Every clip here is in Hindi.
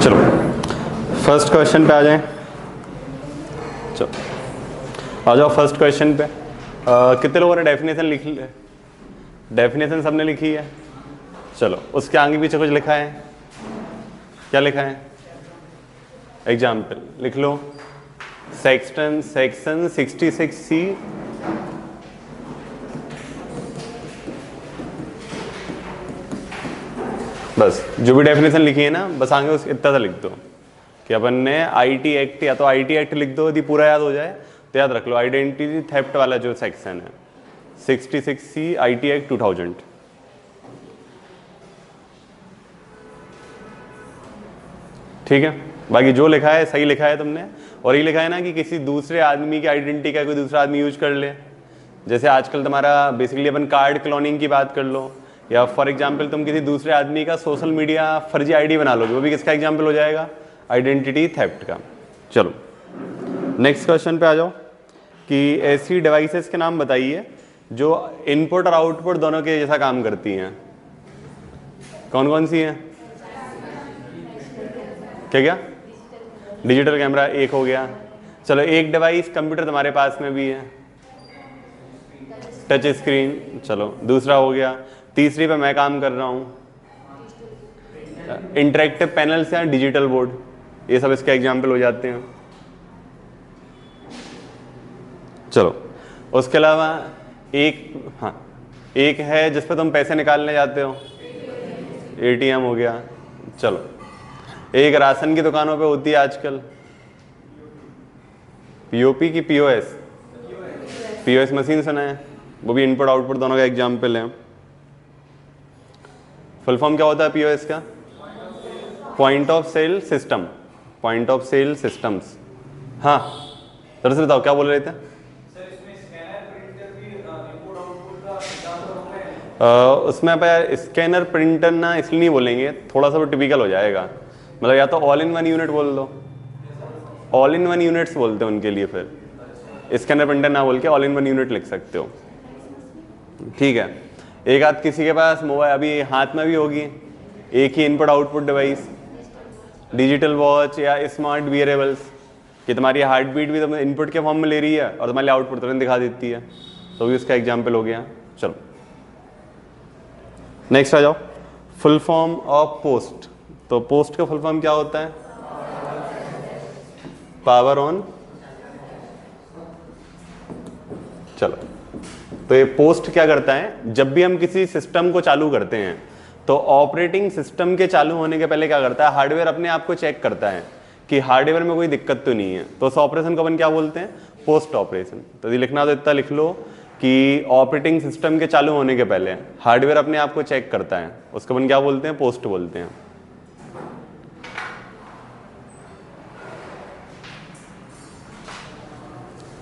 चलो फर्स्ट क्वेश्चन पे आ जाएं। चलो आ जाओ फर्स्ट क्वेश्चन पे। कितने लोगों ने डेफिनेशन लिख ली? डेफिनेशन सबने लिखी है। चलो उसके आगे पीछे कुछ लिखा है? क्या लिखा है? एग्जाम्पल लिख लो। सेक्शन 66C बस जो भी डेफिनेशन लिखी है ना, बस आगे उस इतना सा लिख दो कि अपन ने आईटी एक्ट, या तो आईटी एक्ट लिख दो यदि पूरा याद हो जाए तो याद रख लो आइडेंटिटी थेफ्ट वाला जो सेक्शन है 66C आईटी एक्ट 2000। ठीक है, बाकी जो लिखा है सही लिखा है तुमने। और ये लिखा है ना कि किसी दूसरे आदमी की आइडेंटिटी का कोई दूसरा आदमी यूज कर ले। जैसे आजकल तुम्हारा बेसिकली अपन कार्ड क्लोनिंग की बात कर लो, या फॉर एग्जांपल तुम किसी दूसरे आदमी का सोशल मीडिया फर्जी आईडी बना लोगे, वो भी किसका एग्जांपल हो जाएगा? आइडेंटिटी थेफ्ट का। चलो नेक्स्ट क्वेश्चन पे आ जाओ कि ऐसी डिवाइसेस के नाम बताइए जो इनपुट और आउटपुट दोनों के जैसा काम करती हैं। कौन कौन सी हैं? क्या? डिजिटल कैमरा एक हो गया। चलो एक डिवाइस कंप्यूटर तुम्हारे पास में भी है, टच स्क्रीन। चलो दूसरा हो गया। तीसरी पे मैं काम कर रहा हूं, इंटरेक्टिव पैनल्स या डिजिटल बोर्ड, ये सब इसके एग्जाम्पल हो जाते हैं। चलो उसके अलावा एक है जिस पे तुम पैसे निकालने जाते हो, एटीएम हो गया। चलो एक राशन की दुकानों पे होती है आजकल, पीओपी की पीओएस? पीओएस मशीन सुना है, वो भी इनपुट आउटपुट दोनों का एग्जाम्पल है। फुल फॉर्म क्या होता है पीओएस का? Point of sale system, point of sale systems. हाँ दरअसल बताओ क्या बोल रहे थे? उसमें आप स्कैनर प्रिंटर ना इसलिए नहीं बोलेंगे, थोड़ा सा वो टिपिकल हो जाएगा। मतलब या तो ऑल इन वन यूनिट बोल दो, ऑल इन वन यूनिट्स बोलते हैं उनके लिए, फिर स्कैनर प्रिंटर ना बोल के ऑल इन वन यूनिट लिख सकते हो। ठीक है, एक आध किसी के पास मोबाइल अभी हाथ में भी होगी, एक ही input output device, digital watch या स्मार्ट वियरेबल्स, कि तुम्हारी हार्ट बीट भी तुम इनपुट के फॉर्म में ले रही है और तुम्हारे आउटपुट तुरंत दिखा देती है, तो भी उसका एग्जाम्पल हो गया। चलो नेक्स्ट आ जाओ। Full form of post. तो पोस्ट का फुल फॉर्म क्या होता है? Power on. चलो तो ये पोस्ट क्या करता है, जब भी हम किसी सिस्टम को चालू करते हैं तो ऑपरेटिंग सिस्टम के चालू होने के पहले क्या करता है, हार्डवेयर अपने आप को चेक करता है कि हार्डवेयर में कोई दिक्कत तो नहीं है। तो उस ऑपरेशन को अपन क्या बोलते हैं? Post operation. तो ये लिखना तो इतना लिख लो कि ऑपरेटिंग सिस्टम के चालू होने के पहले हार्डवेयर अपने आप को चेक करता है, उसको अपन क्या बोलते हैं? पोस्ट बोलते हैं।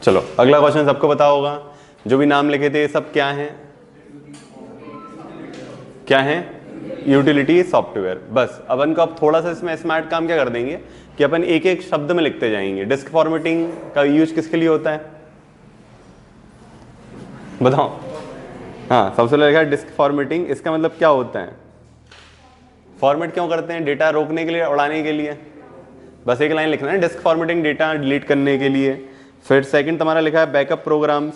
चलो अगला क्वेश्चन सबको पता होगा, जो भी नाम लिखे थे ये सब क्या हैं? क्या है? Utility software. बस अपन को अब थोड़ा सा इसमें स्मार्ट काम क्या कर देंगे कि अपन एक एक शब्द में लिखते जाएंगे। डिस्क फॉर्मेटिंग का यूज किसके लिए होता है बताओ? हाँ सबसे पहले लिखा है डिस्क फॉर्मेटिंग। इसका मतलब क्या होता है? फॉर्मेट क्यों करते हैं? डेटा रोकने के लिए, उड़ाने के लिए। बस एक लाइन लिखना है, डिस्क फॉर्मेटिंग डेटा डिलीट करने के लिए। फिर सेकंड तुम्हारा लिखा है बैकअप प्रोग्राम्स,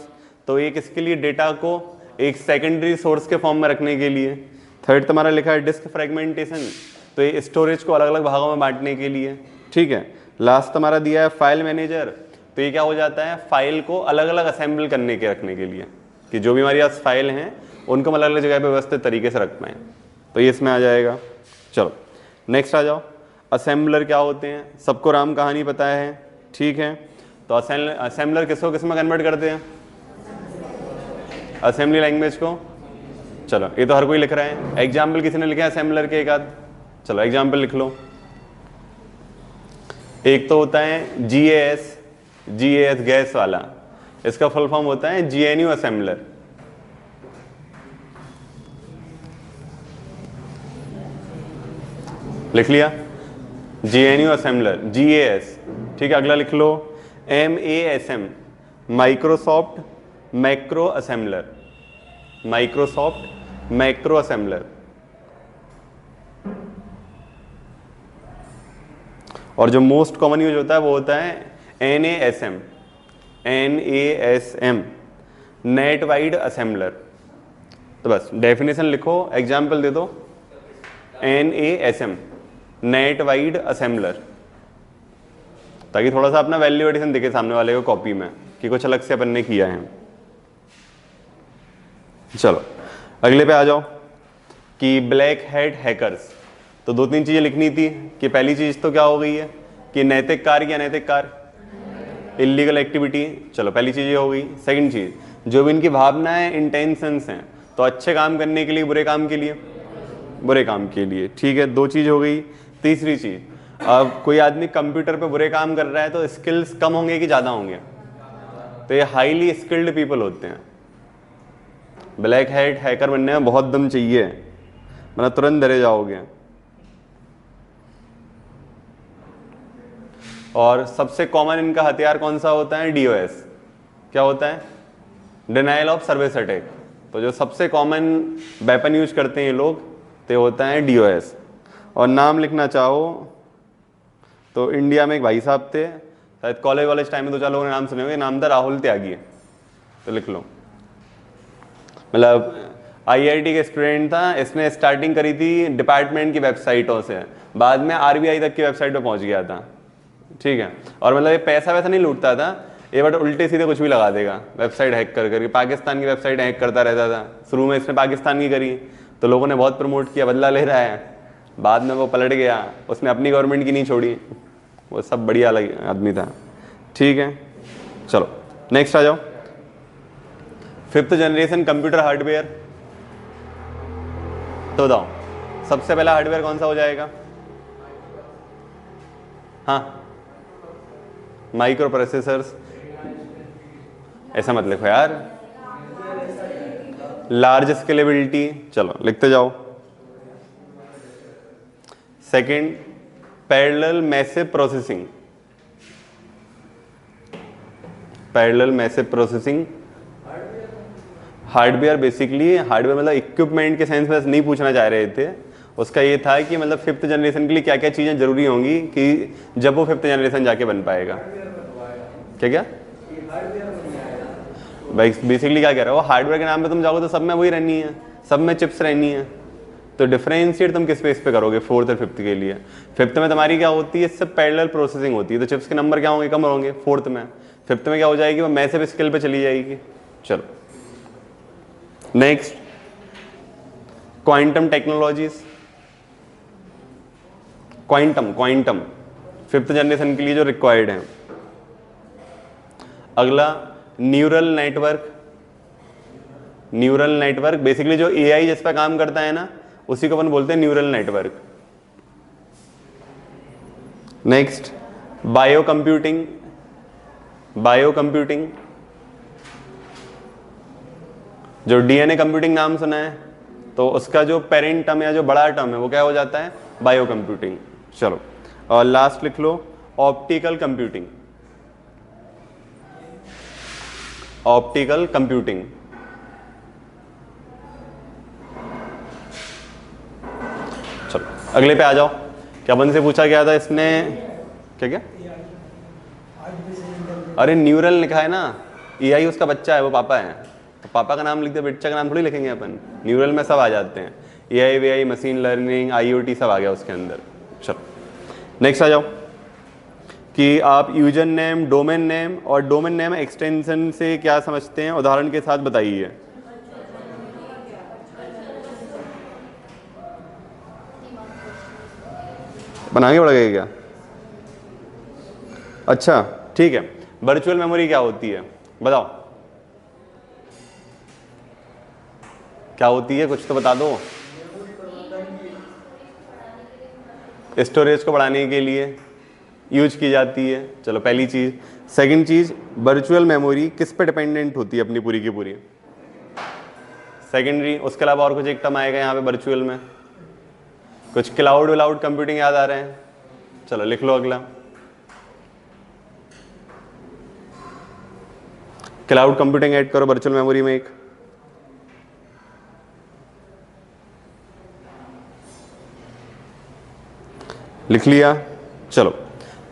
तो एक इसके लिए डेटा को एक सेकेंडरी सोर्स के फॉर्म में रखने के लिए। थर्ड तुम्हारा लिखा है डिस्क फ्रेगमेंटेशन, तो ये स्टोरेज को अलग अलग भागों में बांटने के लिए। ठीक है, लास्ट तुम्हारा दिया है फाइल मैनेजर, तो ये क्या हो जाता है? फाइल को अलग अलग असेंबल करने के रखने के लिए, कि जो भी हमारे पास फाइल हैं उनको हम अलग अलग जगह पे व्यवस्थित तरीके से रख पाएँ, तो ये इसमें आ जाएगा। चलो नेक्स्ट आ जाओ। असेंबलर क्या होते हैं? सबको राम कहानी पता है। ठीक है, तो असेंबलर किसको किस में कन्वर्ट करते हैं? असेंबली लैंग्वेज को। चलो ये तो हर कोई लिख रहा है, एग्जाम्पल किसी ने लिखा है असेंबलर के? एक आध चलो एग्जाम्पल लिख लो। एक तो होता है जीएएस, जीएएस गैस वाला, इसका फुल फॉर्म होता है जीएनयू असेंबलर। लिख लिया? GNU assembler, GAS. ठीक है, अगला लिख लो MASM, Microsoft macro assembler, Microsoft macro assembler. और जो मोस्ट कॉमन यूज होता है वो होता है NASM, नेट वाइड असेंबलर। तो बस डेफिनेशन लिखो, एग्जाम्पल दे दो। NASM, नेट वाइड असेंबलर, ताकि थोड़ा सा अपना वैल्यू एडिशन दिखे सामने वाले को कॉपी में कि कुछ अलग से अपन ने किया है। चलो अगले पे आ जाओ कि ब्लैक हैट हैकर्स। तो 2-3 चीजें लिखनी थी कि पहली चीज तो क्या हो गई है कि नैतिक कार्य या अनैतिक कार्य, इलीगल एक्टिविटी। चलो पहली चीज ये हो गई। सेकंड चीज, जो भी इनकी भावनाएं इंटेंशंस हैं, तो अच्छे काम करने के लिए, बुरे काम के लिए, बुरे काम के लिए, ठीक है, 2 चीज हो गई। तीसरी चीज, अब कोई आदमी कंप्यूटर पे बुरे काम कर रहा है तो स्किल्स कम होंगे कि ज्यादा होंगे? तो ये हाईली स्किल्ड पीपल होते हैं। ब्लैक हैट हैकर बनने में बहुत दम चाहिए, मतलब तुरंत डरे जाओगे। और सबसे कॉमन इनका हथियार कौन सा होता है? DOS। क्या होता है? Denial of service attack. तो जो सबसे कॉमन वेपन यूज करते हैं ये लोग, तो होता है DOS। और नाम लिखना चाहो तो इंडिया में एक भाई साहब थे, शायद कॉलेज टाइम में 2-4 लोगों ने नाम सुने होंगे, नाम था राहुल त्यागी, तो लिख लो। मतलब IIT के स्टूडेंट था, इसने स्टार्टिंग करी थी डिपार्टमेंट की वेबसाइटों से, बाद में RBI तक की वेबसाइट पे पहुंच गया था, ठीक है। और मतलब ये पैसा वैसा नहीं लूटता था ये, बट उल्टे सीधे कुछ भी लगा देगा वेबसाइट हैक कर करके। पाकिस्तान की वेबसाइट हैक करता रहता था। शुरू में इसने पाकिस्तान की करी तो लोगों ने बहुत प्रमोट किया, बदला ले रहा है, बाद में वो पलट गया, उसने अपनी गवर्नमेंट की नहीं छोड़ी, वो सब बढ़िया आदमी था, ठीक है। चलो नेक्स्ट आ जाओ। 5th generation computer hardware. तो बताओ सबसे पहला हार्डवेयर कौन सा हो जाएगा? हाँ, माइक्रो प्रोसेसर्स। ऐसा मत लिखो यार, लार्ज स्केलेबिलिटी। चलो लिखते जाओ। Second, parallel massive processing. Parallel massive processing hardware, basically hardware मतलब इक्विपमेंट के सेंस में नहीं पूछना चाह रहे थे, उसका ये था कि मतलब 5th जनरेशन के लिए क्या क्या चीजें जरूरी होंगी कि जब वो 5th जनरेशन जाके बन पाएगा। क्या क्या भाई बेसिकली क्या कह रहा है वो, हार्डवेयर के नाम पे तुम जाओगे तो सब में वही रहनी है, सब में चिप्स रहनी है, तो डिफरेंशिएट तुम किस बेस पे करोगे 4th और 5th के लिए? 5th में तुम्हारी क्या होती है, इससे पैरेलल प्रोसेसिंग होती है, तो चिप्स के नंबर क्या होंगे? कम होंगे 4th में। 5th में क्या हो जाएगी, वो मैसिव स्केल पे चली जाएगी। चलो next, quantum technologies. Quantum 5th generation के लिए जो रिक्वायर्ड है। अगला न्यूरल नेटवर्क बेसिकली जो AI जिस पर काम करता है ना, उसी को अपन बोलते हैं neural network. Next, bio computing. जो DNA कंप्यूटिंग नाम सुना है, तो उसका जो पेरेंट टर्म या जो बड़ा टर्म है वो क्या हो जाता है? Bio computing. चलो और लास्ट लिख लो, ऑप्टिकल कंप्यूटिंग। चलो अगले पे आ जाओ। क्या बन से पूछा गया था इसने? क्या? अरे न्यूरल लिखा है ना, AI उसका बच्चा है, वो पापा है, तो पापा का नाम लिख दे, बच्चा का नाम थोड़ी लिखेंगे अपन। न्यूरल में सब आ जाते हैं, AI मशीन लर्निंग IoT सब आ गया उसके अंदर। चलो नेक्स्ट आ जाओ कि आप यूजर नेम, डोमेन नेम और डोमेन नेम एक्सटेंशन से क्या समझते हैं, उदाहरण के साथ बताइए। बनागे पड़ गए क्या? अच्छा ठीक है, वर्चुअल मेमोरी क्या होती है बताओ, क्या होती है, कुछ तो बता दो। स्टोरेज को बढ़ाने के लिए यूज की जाती है। चलो पहली चीज। सेकंड चीज, वर्चुअल मेमोरी किस पे डिपेंडेंट होती है अपनी पूरी की पूरी? सेकेंडरी। उसके अलावा और कुछ एक टर्म आएगा यहाँ पे वर्चुअल में, कुछ क्लाउड कंप्यूटिंग याद आ रहे हैं? चलो लिख लो अगला, क्लाउड कंप्यूटिंग ऐड करो वर्चुअल मेमोरी में एक। लिख लिया। चलो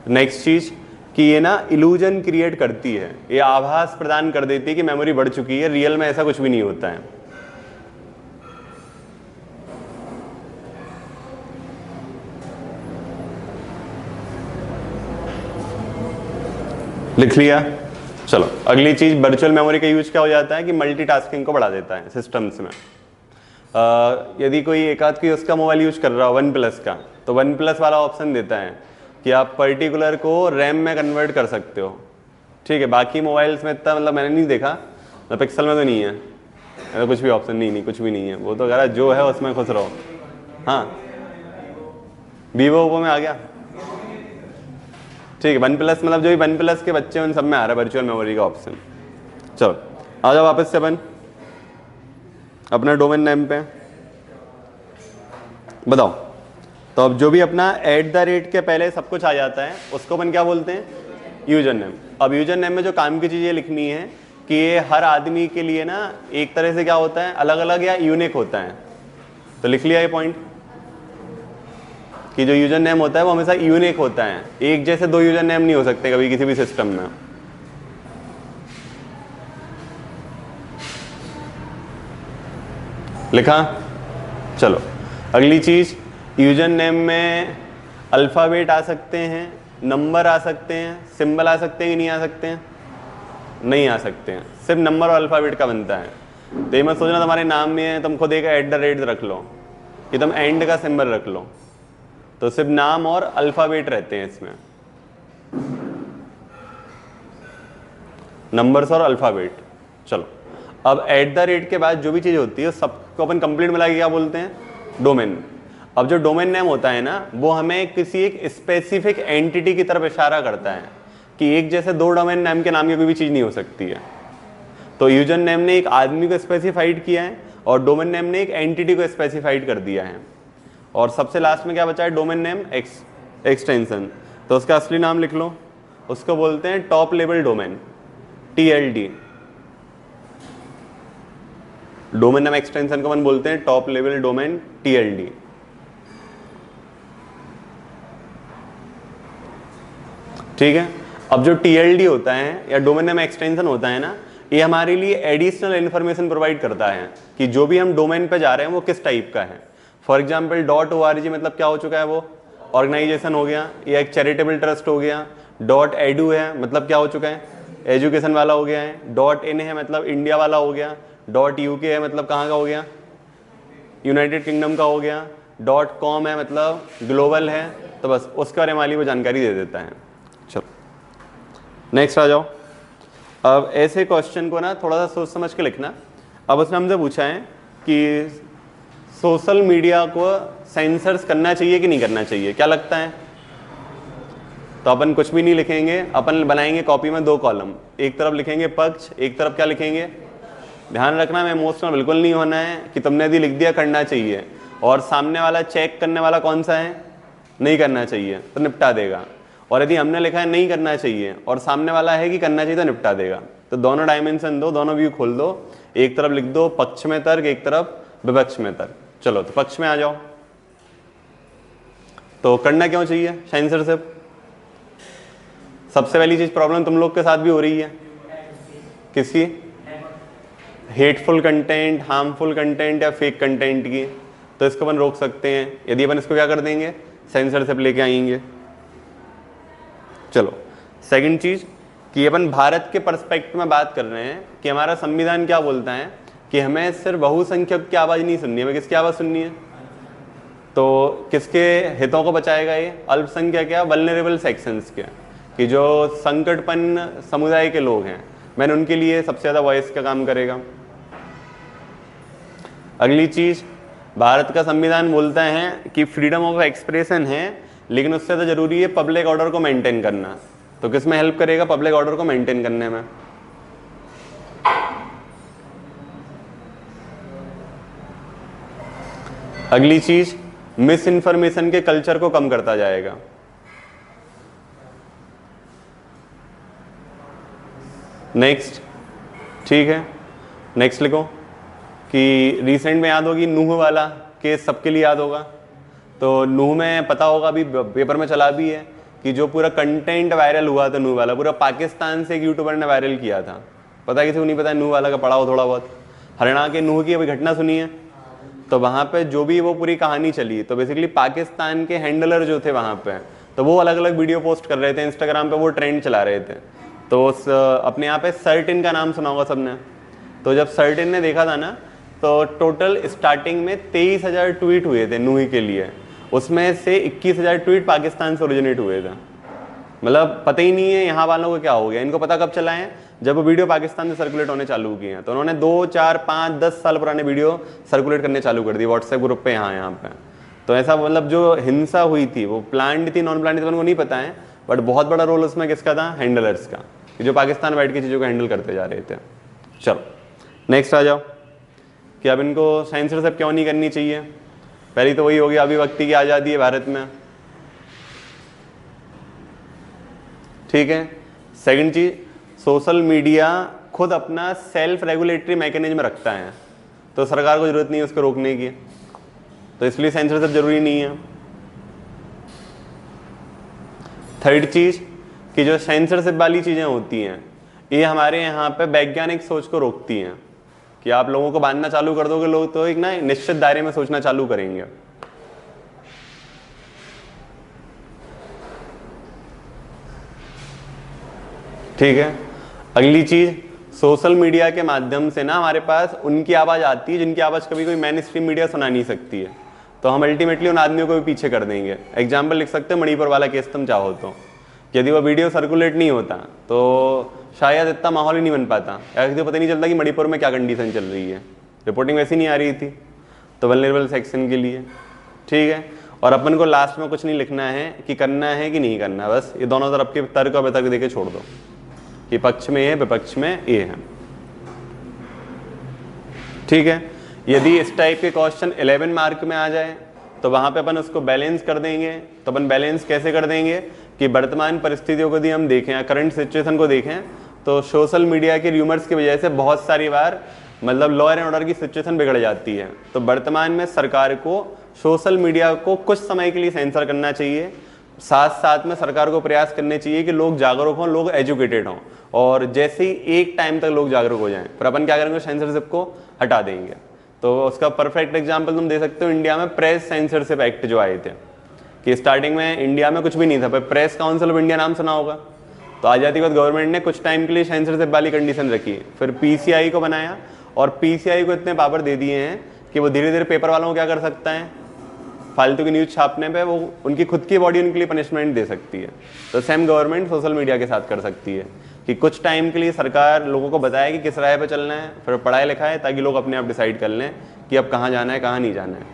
नेक्स्ट चीज कि ये ना इल्यूजन क्रिएट करती है, ये आभास प्रदान कर देती है कि मेमोरी बढ़ चुकी है, रियल में ऐसा कुछ भी नहीं होता है। लिख लिया। चलो अगली चीज, वर्चुअल मेमोरी का यूज क्या हो जाता है कि मल्टीटास्किंग को बढ़ा देता है सिस्टम्स में। यदि कोई एक आध कोई उसका मोबाइल यूज कर रहा हो वन प्लस का, तो वन प्लस वाला ऑप्शन देता है कि आप पर्टिकुलर को रैम में कन्वर्ट कर सकते हो। ठीक है, बाकी मोबाइल्स में इतना मतलब मैंने नहीं देखा, पिक्सल में तो नहीं है, ऐसा कुछ भी ऑप्शन नहीं कुछ भी नहीं है। वो तो कह रहा जो है उसमें खुश रहो। हाँ वीवो ओप्पो में आ गया। ठीक है, वन प्लस मतलब जो भी वन प्लस के बच्चे हैं उन सब में आ रहा है वर्चुअल मेमोरी का ऑप्शन। चलो आ जाओ वापस से अपन अपना डोमेन नेम पे बताओ। तो अब जो भी अपना @ के पहले सब कुछ आ जाता है उसको अपन क्या बोलते हैं, यूजर नेम। अब यूजर नेम में जो काम की चीज़ें लिखनी है कि ये हर आदमी के लिए ना एक तरह से क्या होता है, अलग अलग या यूनिक होता है। तो लिख लिया ये पॉइंट कि जो यूजर नेम होता है वो हमेशा यूनिक होता है, एक जैसे दो यूजर नेम नहीं हो सकते कभी किसी भी सिस्टम में। लिखा। चलो अगली चीज, यूजर नेम में अल्फ़ाबेट आ सकते हैं, नंबर आ सकते हैं, सिंबल आ सकते हैं कि नहीं आ सकते हैं? नहीं आ सकते हैं, सिर्फ नंबर और अल्फ़ाबेट का बनता है। तो ये मत सोचना तुम्हारे नाम में है तुम खुद एक @ रख लो कि तुम एंड का सिंबल रख लो, तो सिर्फ नाम और अल्फ़ाबेट रहते हैं इसमें, नंबर्स और अल्फ़ाबेट। चलो अब @ के बाद जो भी चीज़ होती है सबको अपन कंप्लीट मिला के क्या बोलते हैं, डोमेन। अब जो डोमेन नेम होता है ना वो हमें किसी एक स्पेसिफिक एंटिटी की तरफ इशारा करता है कि एक जैसे दो डोमेन नेम के नाम की कोई भी चीज़ नहीं हो सकती है। तो यूजर नेम ने एक आदमी को स्पेसिफाइड किया है और डोमेन नेम ने एक एंटिटी को स्पेसिफाइड कर दिया है। और सबसे लास्ट में क्या बचा है, डोमेन नेम एक्सटेंशन। तो उसका असली नाम लिख लो, उसको बोलते हैं top level domain, TLD। Domain name extension को अपन बोलते हैं टॉप लेवल डोमेन, TLD। ठीक है, अब जो TLD होता है या डोमेन नेम एक्सटेंशन होता है ना, ये हमारे लिए एडिशनल इन्फॉर्मेशन प्रोवाइड करता है कि जो भी हम डोमेन पे जा रहे हैं वो किस टाइप का है। फॉर एग्जाम्पल .org मतलब क्या हो चुका है, वो ऑर्गेनाइजेशन हो गया या एक चैरिटेबल ट्रस्ट हो गया। .edu है मतलब क्या हो चुका है, एजुकेशन वाला हो गया है। .in है मतलब इंडिया वाला हो गया। .uk है मतलब कहाँ का हो गया, यूनाइटेड किंगडम का हो गया। .com है मतलब ग्लोबल है। तो बस उसके बारे में वाली वो जानकारी दे देता है। चलो नेक्स्ट आ जाओ। अब ऐसे क्वेश्चन को ना थोड़ा सा सोच समझ के लिखना। अब उसने हमसे पूछा है कि सोशल मीडिया को सेंसर्स करना चाहिए कि नहीं करना चाहिए, क्या लगता है? तो अपन कुछ भी नहीं लिखेंगे, अपन बनाएंगे कॉपी में दो कॉलम, एक तरफ लिखेंगे पक्ष, एक तरफ क्या लिखेंगे। ध्यान रखना में इमोशनल बिल्कुल नहीं होना है कि तुमने यदि लिख दिया करना चाहिए और सामने वाला चेक करने वाला कौन सा है, नहीं करना चाहिए तो निपटा देगा। और यदि हमने लिखा है नहीं करना चाहिए और सामने वाला है कि करना चाहिए तो निपटा देगा। तो दोनों डायमेंशन दो, दोनों व्यू खोल दो, एक तरफ लिख दो पक्ष में तर्क, एक तरफ विपक्ष में तर्क। चलो तो पक्ष में आ जाओ। तो करना क्यों चाहिए सेंसरशिप? सबसे पहली चीज प्रॉब्लम तुम लोग के साथ भी हो रही है, किसकी? हेटफुल कंटेंट, हार्मफुल कंटेंट या फेक कंटेंट की। तो इसको अपन रोक सकते हैं यदि अपन इसको क्या कर देंगे, सेंसरशिप लेके आएंगे। चलो सेकंड चीज कि अपन भारत के पर्सपेक्टिव में बात कर रहे हैं कि हमारा संविधान क्या बोलता है कि हमें सिर्फ बहुसंख्यक की आवाज नहीं सुननी है, हमें किसकी आवाज सुननी है? तो किसके हितों को बचाएगा ये? अल्पसंख्यक या वल्नरेबल सेक्शंस के, कि जो संकटपन्न समुदाय के लोग हैं, मैंने उनके लिए सबसे ज्यादा वॉइस का काम करेगा। अगली चीज, भारत का संविधान बोलता है कि फ्रीडम ऑफ एक्सप्रेशन है, लेकिन उससे तो जरूरी है पब्लिक ऑर्डर को मेंटेन करना। तो किसमें हेल्प करेगा पब्लिक ऑर्डर को मेंटेन करने में? अगली चीज, मिस इन्फॉर्मेशन के कल्चर को कम करता जाएगा। नेक्स्ट, ठीक है, नेक्स्ट लिखो कि रिसेंट में याद होगी नूह वाला केस, सबके लिए याद होगा। तो नूह में पता होगा, अभी पेपर में चला भी है कि जो पूरा कंटेंट वायरल हुआ था नूह वाला, पूरा पाकिस्तान से एक यूट्यूबर ने वायरल किया था, पता है किसी को नहीं पता, नूह वाला का पढ़ा हो थोड़ा बहुत, हरियाणा के नूह की अभी घटना सुनी है, तो वहाँ पे जो भी वो पूरी कहानी चली, तो बेसिकली पाकिस्तान के हैंडलर जो थे वहाँ पे, तो वो अलग अलग वीडियो पोस्ट कर रहे थे इंस्टाग्राम पे, वो ट्रेंड चला रहे थे। तो उस अपने यहाँ पे सर्टिन का नाम सुना होगा सबने, तो जब सर्टिन ने देखा था ना, तो टोटल स्टार्टिंग में 23,000 ट्वीट हुए थे नूही के लिए, उसमें से 21,000 ट्वीट पाकिस्तान से ओरिजिनेट हुए थे। मतलब पता ही नहीं है यहाँ वालों को क्या हो गया, इनको पता कब चला है, जब वो वीडियो पाकिस्तान से सर्कुलेट होने चालू किए हैं, तो उन्होंने 2, 4, 5, 10 साल पुराने वीडियो सर्कुलेट करने चालू कर दी व्हाट्सएप ग्रुप पे यहाँ पे। तो ऐसा मतलब जो हिंसा हुई थी वो प्लान्ड थी नॉन प्लान्ड थी उनको नहीं पता है, बट बहुत बड़ा रोल उसमें किसका था, हैंडलर्स का, जो पाकिस्तान बैठ के चीज़ों को हैंडल करते जा रहे थे। चलो नेक्स्ट आ जाओ कि अब इनको सेंसरशिप क्यों नहीं करनी चाहिए। पहली तो वही होगी, अभिव्यक्ति की आज़ादी है भारत में, ठीक है। सेकंड चीज, सोशल मीडिया खुद अपना सेल्फ रेगुलेटरी मैकेनिज्म रखता है, तो सरकार को जरूरत नहीं है उसको रोकने की, तो इसलिए सेंसरशिप जरूरी नहीं है। थर्ड चीज कि जो सेंसरशिप वाली चीजें होती हैं ये हमारे यहाँ पे वैज्ञानिक सोच को रोकती हैं, कि आप लोगों को बांधना चालू कर दोगे, लोग तो एक ना निश्चित दायरे में सोचना चालू करेंगे। ठीक है। अगली चीज, सोशल मीडिया के माध्यम से ना हमारे पास उनकी आवाज आती है जिनकी आवाज कभी कोई मेन स्ट्रीम मीडिया सुना नहीं सकती है, तो हम अल्टीमेटली उन आदमियों को भी पीछे कर देंगे। एग्जाम्पल लिख सकते हैं मणिपुर वाला केस, तुम चाहो तो, यदि वो वीडियो सर्कुलेट नहीं होता तो शायद इतना माहौल ही नहीं बन पाता, या किसी को पता नहीं चलता कि मणिपुर में क्या कंडीशन चल रही है, रिपोर्टिंग वैसी नहीं आ रही थी, तो वल्नरेबल सेक्शन के लिए। ठीक है। और अपन को लास्ट में कुछ नहीं लिखना है कि करना है कि नहीं करना, बस ये दोनों तरफ के तर्क और वितर्क देके छोड़ दो कि पक्ष में ये विपक्ष में ये है। ठीक है। यदि इस टाइप के क्वेश्चन 11 मार्क में आ जाए तो वहां पे अपन उसको बैलेंस कर देंगे। तो अपन बैलेंस कैसे कर देंगे कि वर्तमान परिस्थितियों को यदि हम देखें, करंट सिचुएशन को देखें, तो सोशल मीडिया के र्यूमर्स की वजह से बहुत सारी बार मतलब लॉ एंड ऑर्डर की सिचुएशन बिगड़ जाती है। तो वर्तमान में सरकार को सोशल मीडिया को कुछ समय के लिए सेंसर करना चाहिए, साथ साथ में सरकार को प्रयास करने चाहिए कि लोग जागरूक हों, लोग एजुकेटेड हों, और जैसे ही एक टाइम तक लोग जागरूक हो जाएं फिर अपन क्या करेंगे, सेंसरशिप को हटा देंगे। तो उसका परफेक्ट एग्जांपल तुम दे सकते हो इंडिया में प्रेस सेंसरशिप एक्ट जो आए थे, कि स्टार्टिंग में इंडिया में कुछ भी नहीं था, पर प्रेस काउंसिल ऑफ इंडिया नाम सुना होगा, तो आज़ादी के बाद गवर्नमेंट ने कुछ टाइम के लिए सेंसरशिप वाली कंडीशन रखी, फिर पीसीआई को बनाया, और पीसीआई को इतने पावर दे दिए हैं कि वो धीरे धीरे पेपर वालों को क्या कर सकता है, फालतू की न्यूज़ छापने पे वो उनकी खुद की बॉडी उनके लिए पनिशमेंट दे सकती है। तो सेम गवर्नमेंट सोशल मीडिया के साथ कर सकती है कि कुछ टाइम के लिए सरकार लोगों को बताए कि किस राह पे चलना है, फिर पढ़ाई लिखाए ताकि लोग अपने आप डिसाइड कर लें कि अब कहाँ जाना है कहाँ नहीं जाना है।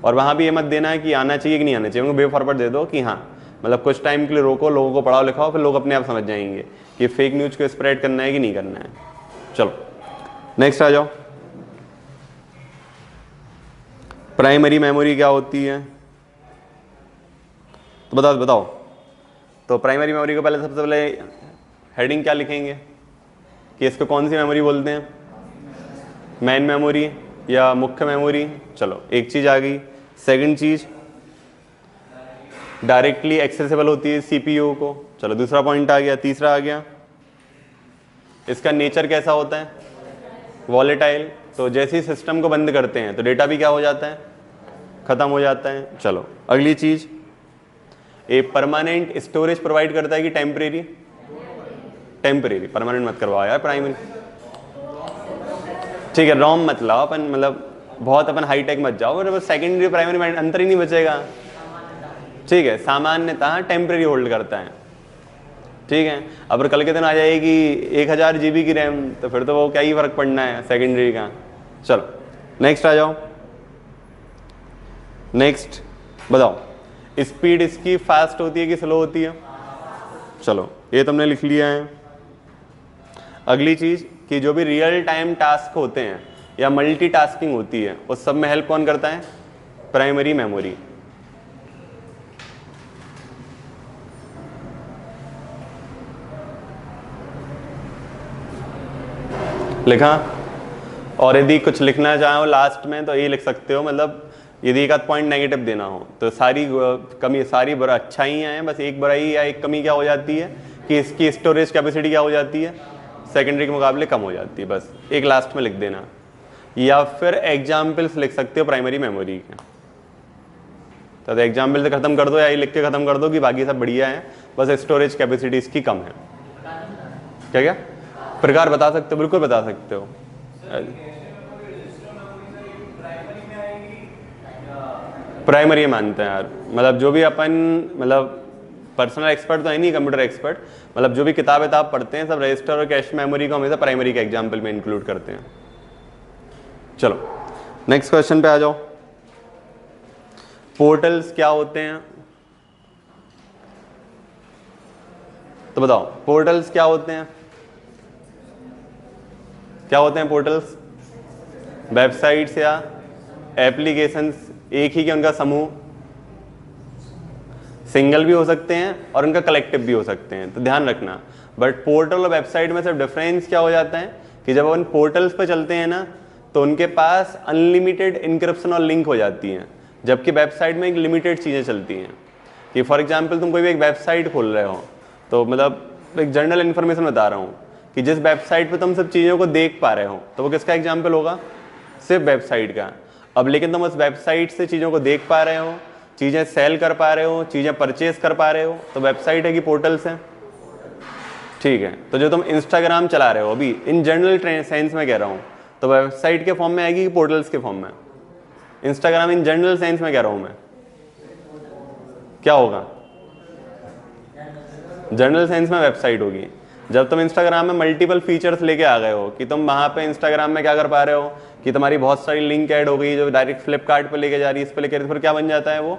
और वहाँ भी ये मत देना है कि आना चाहिए कि नहीं आना चाहिए, उनको बे फॉरवर्ड दे दो कि हाँ मतलब कुछ टाइम के लिए रोको, लोगों को पढ़ाओ लिखाओ, फिर लोग अपने आप समझ जाएंगे कि फेक न्यूज़ को स्प्रेड करना है कि नहीं करना है। चलो नेक्स्ट आ जाओ, प्राइमरी मेमोरी क्या होती है, तो बताओ। तो प्राइमरी मेमोरी को पहले सबसे पहले हेडिंग क्या लिखेंगे कि इसको कौन सी मेमोरी बोलते हैं, मेन मेमोरी या मुख्य मेमोरी। चलो एक चीज आ गई। सेकंड चीज डायरेक्टली एक्सेसिबल होती है सीपीयू को। चलो दूसरा पॉइंट आ गया। तीसरा आ गया इसका नेचर कैसा होता है, वॉलेटाइल। तो जैसे ही सिस्टम को बंद करते हैं तो डेटा भी क्या हो जाता है, खत्म हो जाता है। चलो अगली चीज, ए परमानेंट स्टोरेज प्रोवाइड करता है कि टेम्परेरी, टेम्परेरी, परमानेंट मत करवाओ यार प्राइमरी। ठीक है, रॉम मत लाओ अपन, मतलब बहुत अपन हाईटेक मत जाओ, सेकेंडरी प्राइमरी में अंतर ही नहीं बचेगा। ठीक है, सामान्यतः टेम्परेरी होल्ड करता है। ठीक है, अब कल के दिन आ जाएगी 1000 GB की रैम, तो फिर तो वो क्या ही फर्क पड़ना है सेकेंडरी का। चलो नेक्स्ट आ जाओ। नेक्स्ट बताओ, स्पीड इसकी फास्ट होती है कि स्लो होती है। चलो ये तुमने लिख लिया है। अगली चीज कि जो भी रियल टाइम टास्क होते हैं या मल्टीटास्किंग होती है उस सब में हेल्प कौन करता है, प्राइमरी मेमोरी। लिखा। और यदि कुछ लिखना चाहो लास्ट में तो ये लिख सकते हो, मतलब यदि एक आध पॉइंट नेगेटिव देना हो तो सारी कमी, सारी अच्छाइयाँ हैं, बस एक बुराई या एक कमी क्या हो जाती है कि इसकी स्टोरेज कैपेसिटी क्या हो जाती है, सेकेंडरी के मुकाबले कम हो जाती है। बस एक लास्ट में लिख देना, या फिर एग्जाम्पल्स लिख सकते हो प्राइमरी मेमोरी के। तो एग्जाम्पल से खत्म कर दो या ये लिख के खत्म कर दो कि बाकी सब बढ़िया है, बस स्टोरेज कैपेसिटी इसकी कम है। क्या क्या प्रकार बता सकते हो, बिल्कुल बता सकते हो। प्राइमरी मानते हैं यार, मतलब जो भी अपन, मतलब पर्सनल एक्सपर्ट तो है नहीं, कंप्यूटर एक्सपर्ट, मतलब जो भी किताब पढ़ते हैं सब रजिस्टर और कैश मेमोरी को हमेशा प्राइमरी के एग्जाम्पल में इंक्लूड करते हैं। चलो नेक्स्ट क्वेश्चन पे आ जाओ। पोर्टल्स क्या होते हैं, तो बताओ पोर्टल्स क्या होते हैं, क्या होते हैं पोर्टल्स? वेबसाइट्स या एप्लीकेशंस, एक ही के उनका समूह, सिंगल भी हो सकते हैं और उनका कलेक्टिव भी हो सकते हैं, तो ध्यान रखना। बट पोर्टल और वेबसाइट में सिर्फ डिफरेंस क्या हो जाता है कि जब अपन पोर्टल्स पे चलते हैं ना तो उनके पास अनलिमिटेड इंक्रिप्शन और लिंक हो जाती हैं, जबकि वेबसाइट में एक लिमिटेड चीज़ें चलती हैं। कि फॉर एग्जांपल तुम कोई भी एक वेबसाइट खोल रहे हो, तो मतलब एक जनरल इन्फॉर्मेशन बता रहा हूँ कि जिस वेबसाइट पे तुम सब चीज़ों को देख पा रहे हो तो वो किसका एग्जाम्पल होगा? सिर्फ वेबसाइट का। अब लेकिन तुम उस वेबसाइट से चीज़ों को देख पा रहे हो, चीज़ें सेल कर पा रहे हो, चीज़ें परचेज कर पा रहे हो, तो वेबसाइट है कि पोर्टल्स है? ठीक है, तो जो तुम इंस्टाग्राम चला रहे हो अभी इन जनरल सेंस में कह रहा हूँ, तो वेबसाइट के फॉर्म में आएगी कि पोर्टल्स के फॉर्म में? इंस्टाग्राम इन जनरल सेंस में कह रहा हूँ मैं, क्या होगा? जनरल सेंस में वेबसाइट होगी। जब तुम इंस्टाग्राम में मल्टीपल फीचर्स लेके आ गए हो कि तुम वहाँ पे इंस्टाग्राम में क्या कर पा रहे हो कि तुम्हारी बहुत सारी लिंक ऐड हो गई जो डायरेक्ट फ्लिपकार्ट पे लेके जा रही है, इस पे लेके, फिर क्या बन जाता है? वो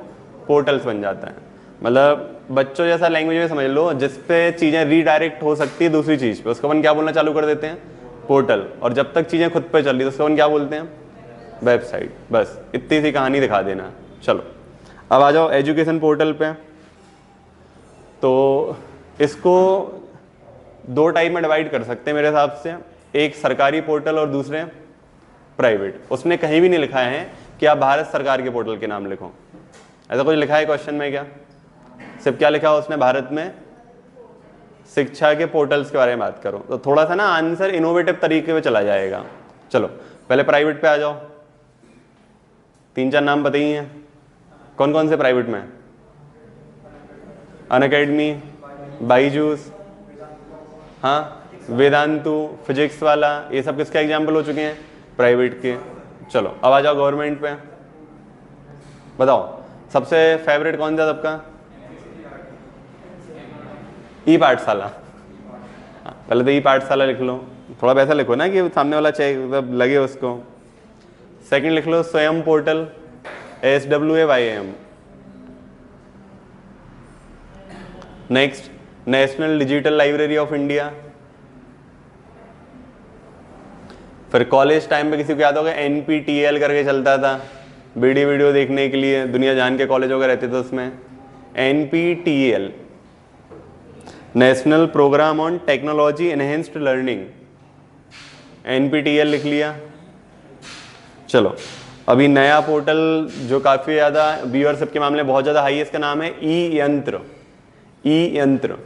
पोर्टल्स बन जाता है। मतलब बच्चों जैसा लैंग्वेज में समझ लो, जिसपे चीज़ें रीडायरेक्ट हो सकती है दूसरी चीज़ पे, उसको अपन क्या बोलना चालू कर देते हैं? पोर्टल। और जब तक चीज़ें खुद पे चल रही है तो उसको अपन क्या बोलते हैं? वेबसाइट। बस इतनी सी कहानी दिखा देना। चलो अब आ जाओ एजुकेशन पोर्टल पे। तो इसको दो टाइप में डिवाइड कर सकते हैं मेरे हिसाब से, एक सरकारी पोर्टल और दूसरे प्राइवेट। उसने कहीं भी नहीं लिखा है कि आप भारत सरकार के पोर्टल के नाम लिखो, ऐसा कुछ लिखा है क्वेश्चन में क्या? सिर्फ क्या लिखा है उसने? भारत में शिक्षा के पोर्टल्स के बारे में बात करो। तो थोड़ा सा ना आंसर इनोवेटिव तरीके में चला जाएगा। चलो पहले प्राइवेट पे आ जाओ, तीन चार नाम बताइए कौन कौन से प्राइवेट में? अनअकैडमी, बाईजूस, हाँ वेदांतु, फिजिक्स वाला, ये सब किसके एग्जाम्पल हो चुके हैं? प्राइवेट के। चलो अब आ जाओ गवर्नमेंट पे, बताओ सबसे फेवरेट कौन सा सबका? ई पाठशाला। पहले तो ई पाठशाला लिख लो, थोड़ा वैसा लिखो ना कि सामने वाला चाहिए मतलब लगे उसको। सेकंड लिख लो स्वयं portal, SWAYM। Next national digital library of India. फिर कॉलेज टाइम पे किसी को याद होगा NPTEL करके चलता था, वीडियो देखने के लिए, दुनिया जान के कॉलेज वगैरह रहते थे उसमें। NPTEL National Programme on Technology Enhanced Learning, NPTEL लिख लिया। चलो अभी नया पोर्टल जो काफ़ी ज़्यादा व्यूअरशिप के मामले में बहुत ज़्यादा हाई है, इसका नाम है ई यंत्र। ई यंत्र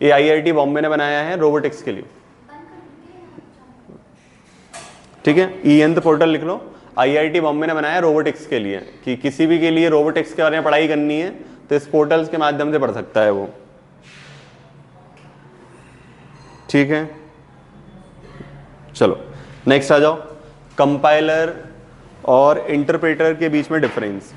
ये IIT बॉम्बे ने बनाया है रोबोटिक्स के लिए, ठीक है। ई यंत्र पोर्टल लिख लो, IIT बॉम्बे ने बनाया है रोबोटिक्स के लिए, कि किसी भी के लिए रोबोटिक्स के बारे में पढ़ाई करनी है तो इस पोर्टल्स के माध्यम से पढ़ सकता है वो, ठीक है। चलो नेक्स्ट आ जाओ, कंपाइलर और इंटरप्रेटर के बीच में डिफरेंस।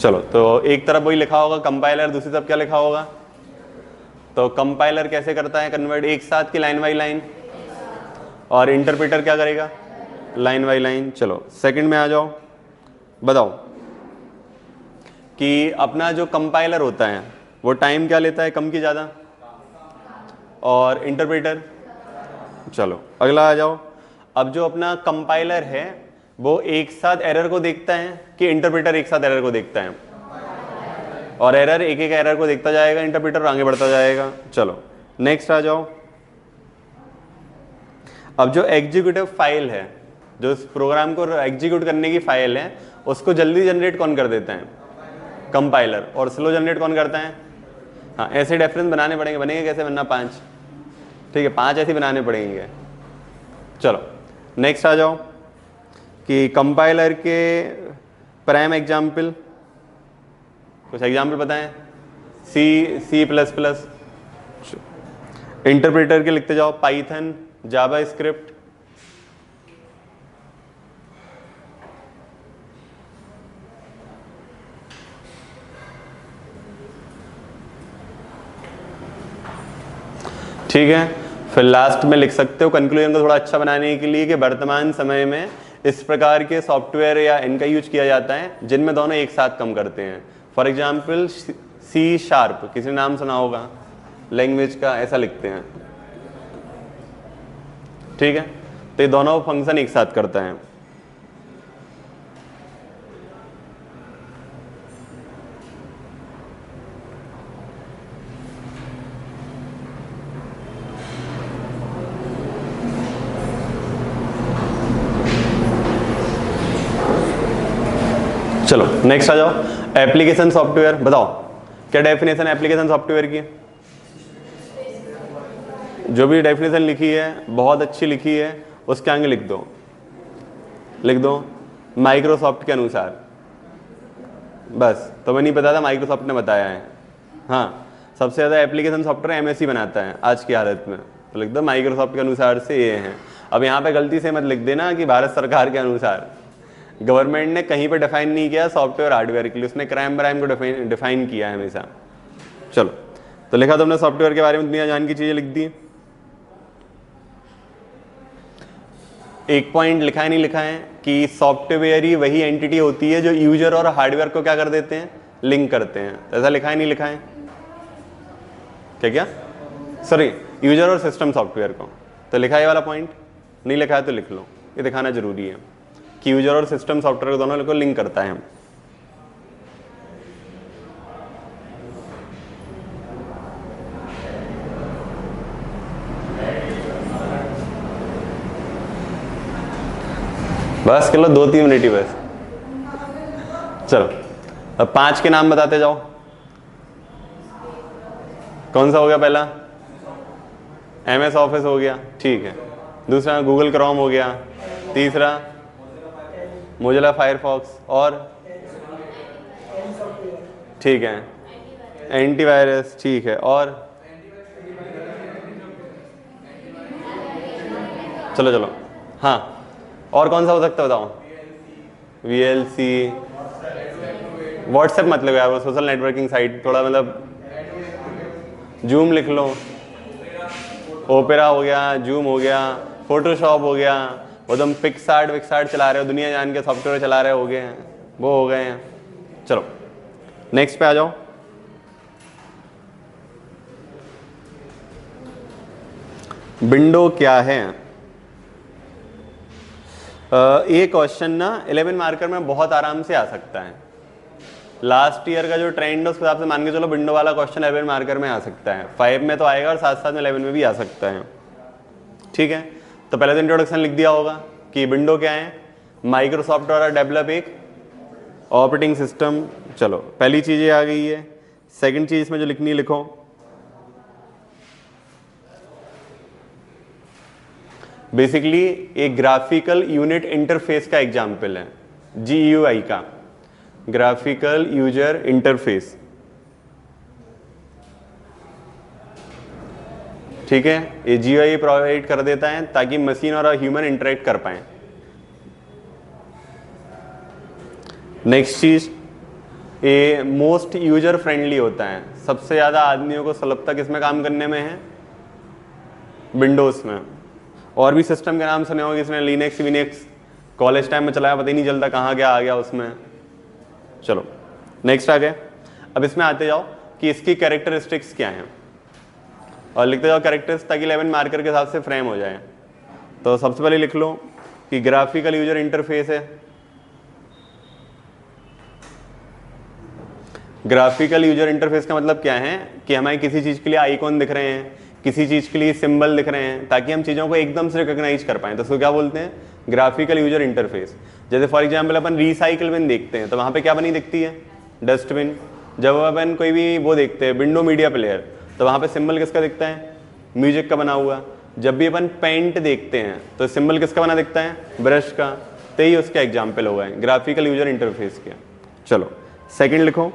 चलो तो एक तरफ वही लिखा होगा कंपाइलर, दूसरी तरफ क्या लिखा होगा? तो कंपाइलर कैसे करता है कन्वर्ट एक साथ की लाइन बाई लाइन, और इंटरप्रेटर क्या करेगा? Line by line. चलो सेकंड में आ जाओ, बताओ कि अपना जो कंपाइलर होता है वो टाइम क्या लेता है, कम की ज़्यादा? और इंटरप्रेटर? चलो अगला आ जाओ, अब जो अपना कंपाइलर है वो एक साथ एरर को देखता है कि इंटरप्रेटर एक साथ एरर को देखता है? और एरर एक एक एरर को देखता जाएगा इंटरप्रेटर, आगे बढ़ता जाएगा। चलो नेक्स्ट आ जाओ, अब जो एग्जीक्यूटिव फाइल है, जो इस प्रोग्राम को एग्जीक्यूट करने की फाइल है, उसको जल्दी जनरेट कौन कर देता है? कंपाइलर। और स्लो जनरेट कौन करता है? हाँ, ऐसे रेफरेंस बनाने पड़ेंगे। बनेंगे कैसे? बनना 5, ठीक है, 5 ऐसे बनाने पड़ेंगे। चलो नेक्स्ट आ जाओ कि कंपाइलर के प्राइम एग्जाम्पल, कुछ एग्जाम्पल बताएं। C plus plus. इंटरप्रेटर के लिखते जाओ, पाइथन, जावा स्क्रिप्ट। ठीक है, फिर लास्ट में लिख सकते हो कंक्लूजन को थोड़ा अच्छा बनाने के लिए कि वर्तमान समय में इस प्रकार के सॉफ्टवेयर या इनका यूज किया जाता है जिनमें दोनों एक साथ काम करते हैं। फॉर एग्जाम्पल सी शार्प, किसी ने नाम सुना होगा लैंग्वेज का, ऐसा लिखते हैं। ठीक है, तो ये दोनों फंक्शन एक साथ करता है। चलो नेक्स्ट आ जाओ, एप्लीकेशन सॉफ्टवेयर। बताओ क्या डेफिनेशन है एप्लीकेशन सॉफ्टवेयर की? जो भी डेफिनेशन लिखी है बहुत अच्छी लिखी है, उसके आगे लिख दो माइक्रोसॉफ्ट के अनुसार। बस, तो मैं नहीं पता था, माइक्रोसॉफ्ट ने बताया है। हाँ, सबसे ज़्यादा एप्लीकेशन सॉफ्टवेयर एमएससी बनाता है आज की हालत में, तो लिख दो माइक्रोसॉफ्ट के अनुसार से ये हैं। अब यहाँ पे गलती से मत लिख देना कि भारत सरकार के अनुसार। गवर्नमेंट ने कहीं पे डिफाइन नहीं किया सॉफ्टवेयर हार्डवेयर के लिए, उसने क्राइम को डिफाइन किया है हमेशा। चलो, तो लिखा तुमने सॉफ्टवेयर के बारे में दुनिया जान की चीजें लिख दी। एक पॉइंट लिखा है नहीं लिखा है कि सॉफ्टवेयर ही वही एंटिटी होती है जो यूजर और हार्डवेयर को क्या कर देते हैं? लिंक करते हैं। ऐसा लिखा है नहीं लिखा है? क्या सॉरी, यूजर और सिस्टम सॉफ्टवेयर को। तो लिखा है ये वाला पॉइंट? नहीं लिखा है तो लिख लो, ये दिखाना जरूरी है कि यूजर और सिस्टम सॉफ्टवेयर को दोनों को लिंक करता है। बस कर लो, 2-3 मिनट ही बस। चलो अब 5 के नाम बताते जाओ। कौन सा हो गया? पहला MS ऑफिस हो गया, ठीक है। दूसरा गूगल क्रोम हो गया। तीसरा मोजिला फायरफॉक्स। और ठीक है, एंटीवायरस, ठीक है। और चलो हाँ, और कौन सा हो सकता है बताओ? VLC, व्हाट्सएप मतलब यार वो सोशल नेटवर्किंग साइट, थोड़ा मतलब जूम लिख लो। ओपेरा हो गया, जूम हो गया, फोटोशॉप हो गया, वो तुम पिक्सार्ट चला रहे हो, दुनिया जान के सॉफ्टवेयर चला रहे हो गए हैं, वो हो गए हैं। चलो नेक्स्ट पे आ जाओ। विंडो क्या है? ये क्वेश्चन ना 11 मार्कर में बहुत आराम से आ सकता है। लास्ट ईयर का जो ट्रेंड है उसके हिसाब से मान के चलो विंडो वाला क्वेश्चन 11 मार्कर में आ सकता है। 5 में तो आएगा और साथ साथ में 11 में भी आ सकता है। ठीक है, तो पहले तो इंट्रोडक्शन लिख दिया होगा कि विंडो क्या है। माइक्रोसॉफ्ट द्वारा डेवलप एक ऑपरेटिंग सिस्टम। चलो पहली चीज ये आ गई है। सेकंड चीज इसमें जो लिखनी लिखो, बेसिकली एक ग्राफिकल यूनिट इंटरफेस का एग्जाम्पल है, GUI का, ग्राफिकल यूजर इंटरफेस। ठीक है, ये GUI प्रोवाइड कर देता है ताकि मशीन और ह्यूमन इंटरेक्ट कर पाए। नेक्स्ट चीज, ये मोस्ट यूजर फ्रेंडली होता है। सबसे ज्यादा आदमियों को सुलभता किसमें काम करने में है? विंडोज में। और भी सिस्टम के नाम सुने होंगे, इसने लिनक्स विनेक्स कॉलेज टाइम में चलाया, पता ही नहीं चलता कहाँ क्या आ गया उसमें। चलो नेक्स्ट आ गया। अब इसमें आते जाओ कि इसकी कैरेक्टरिस्टिक्स क्या हैं और लिखते जाओ कैरेक्टर्स, ताकि 11 मार्कर के हिसाब से फ्रेम हो जाए। तो सबसे पहले लिख लो कि ग्राफिकल यूजर इंटरफेस है। ग्राफिकल यूजर इंटरफेस का मतलब क्या है कि हमें किसी चीज के लिए आइकॉन दिख रहे हैं, किसी चीज़ के लिए सिंबल दिख रहे हैं ताकि हम चीज़ों को एकदम से रिकॉग्नाइज कर पाएँ, तो उसको क्या बोलते हैं, ग्राफिकल यूजर इंटरफेस। जैसे फॉर एग्जांपल अपन रिसाइकल बिन देखते हैं तो वहाँ पे क्या बनी दिखती है, डस्टबिन। जब अपन कोई भी वो देखते हैं विंडो मीडिया प्लेयर, तो वहाँ पे सिंबल किसका दिखता है, म्यूजिक का बना हुआ। जब भी अपन पेंट देखते हैं तो सिंबल किसका बना दिखता है, ब्रश का। तो ये उसका एग्जाम्पल हो गए ग्राफिकल यूजर इंटरफेस के। चलो सेकंड लिखो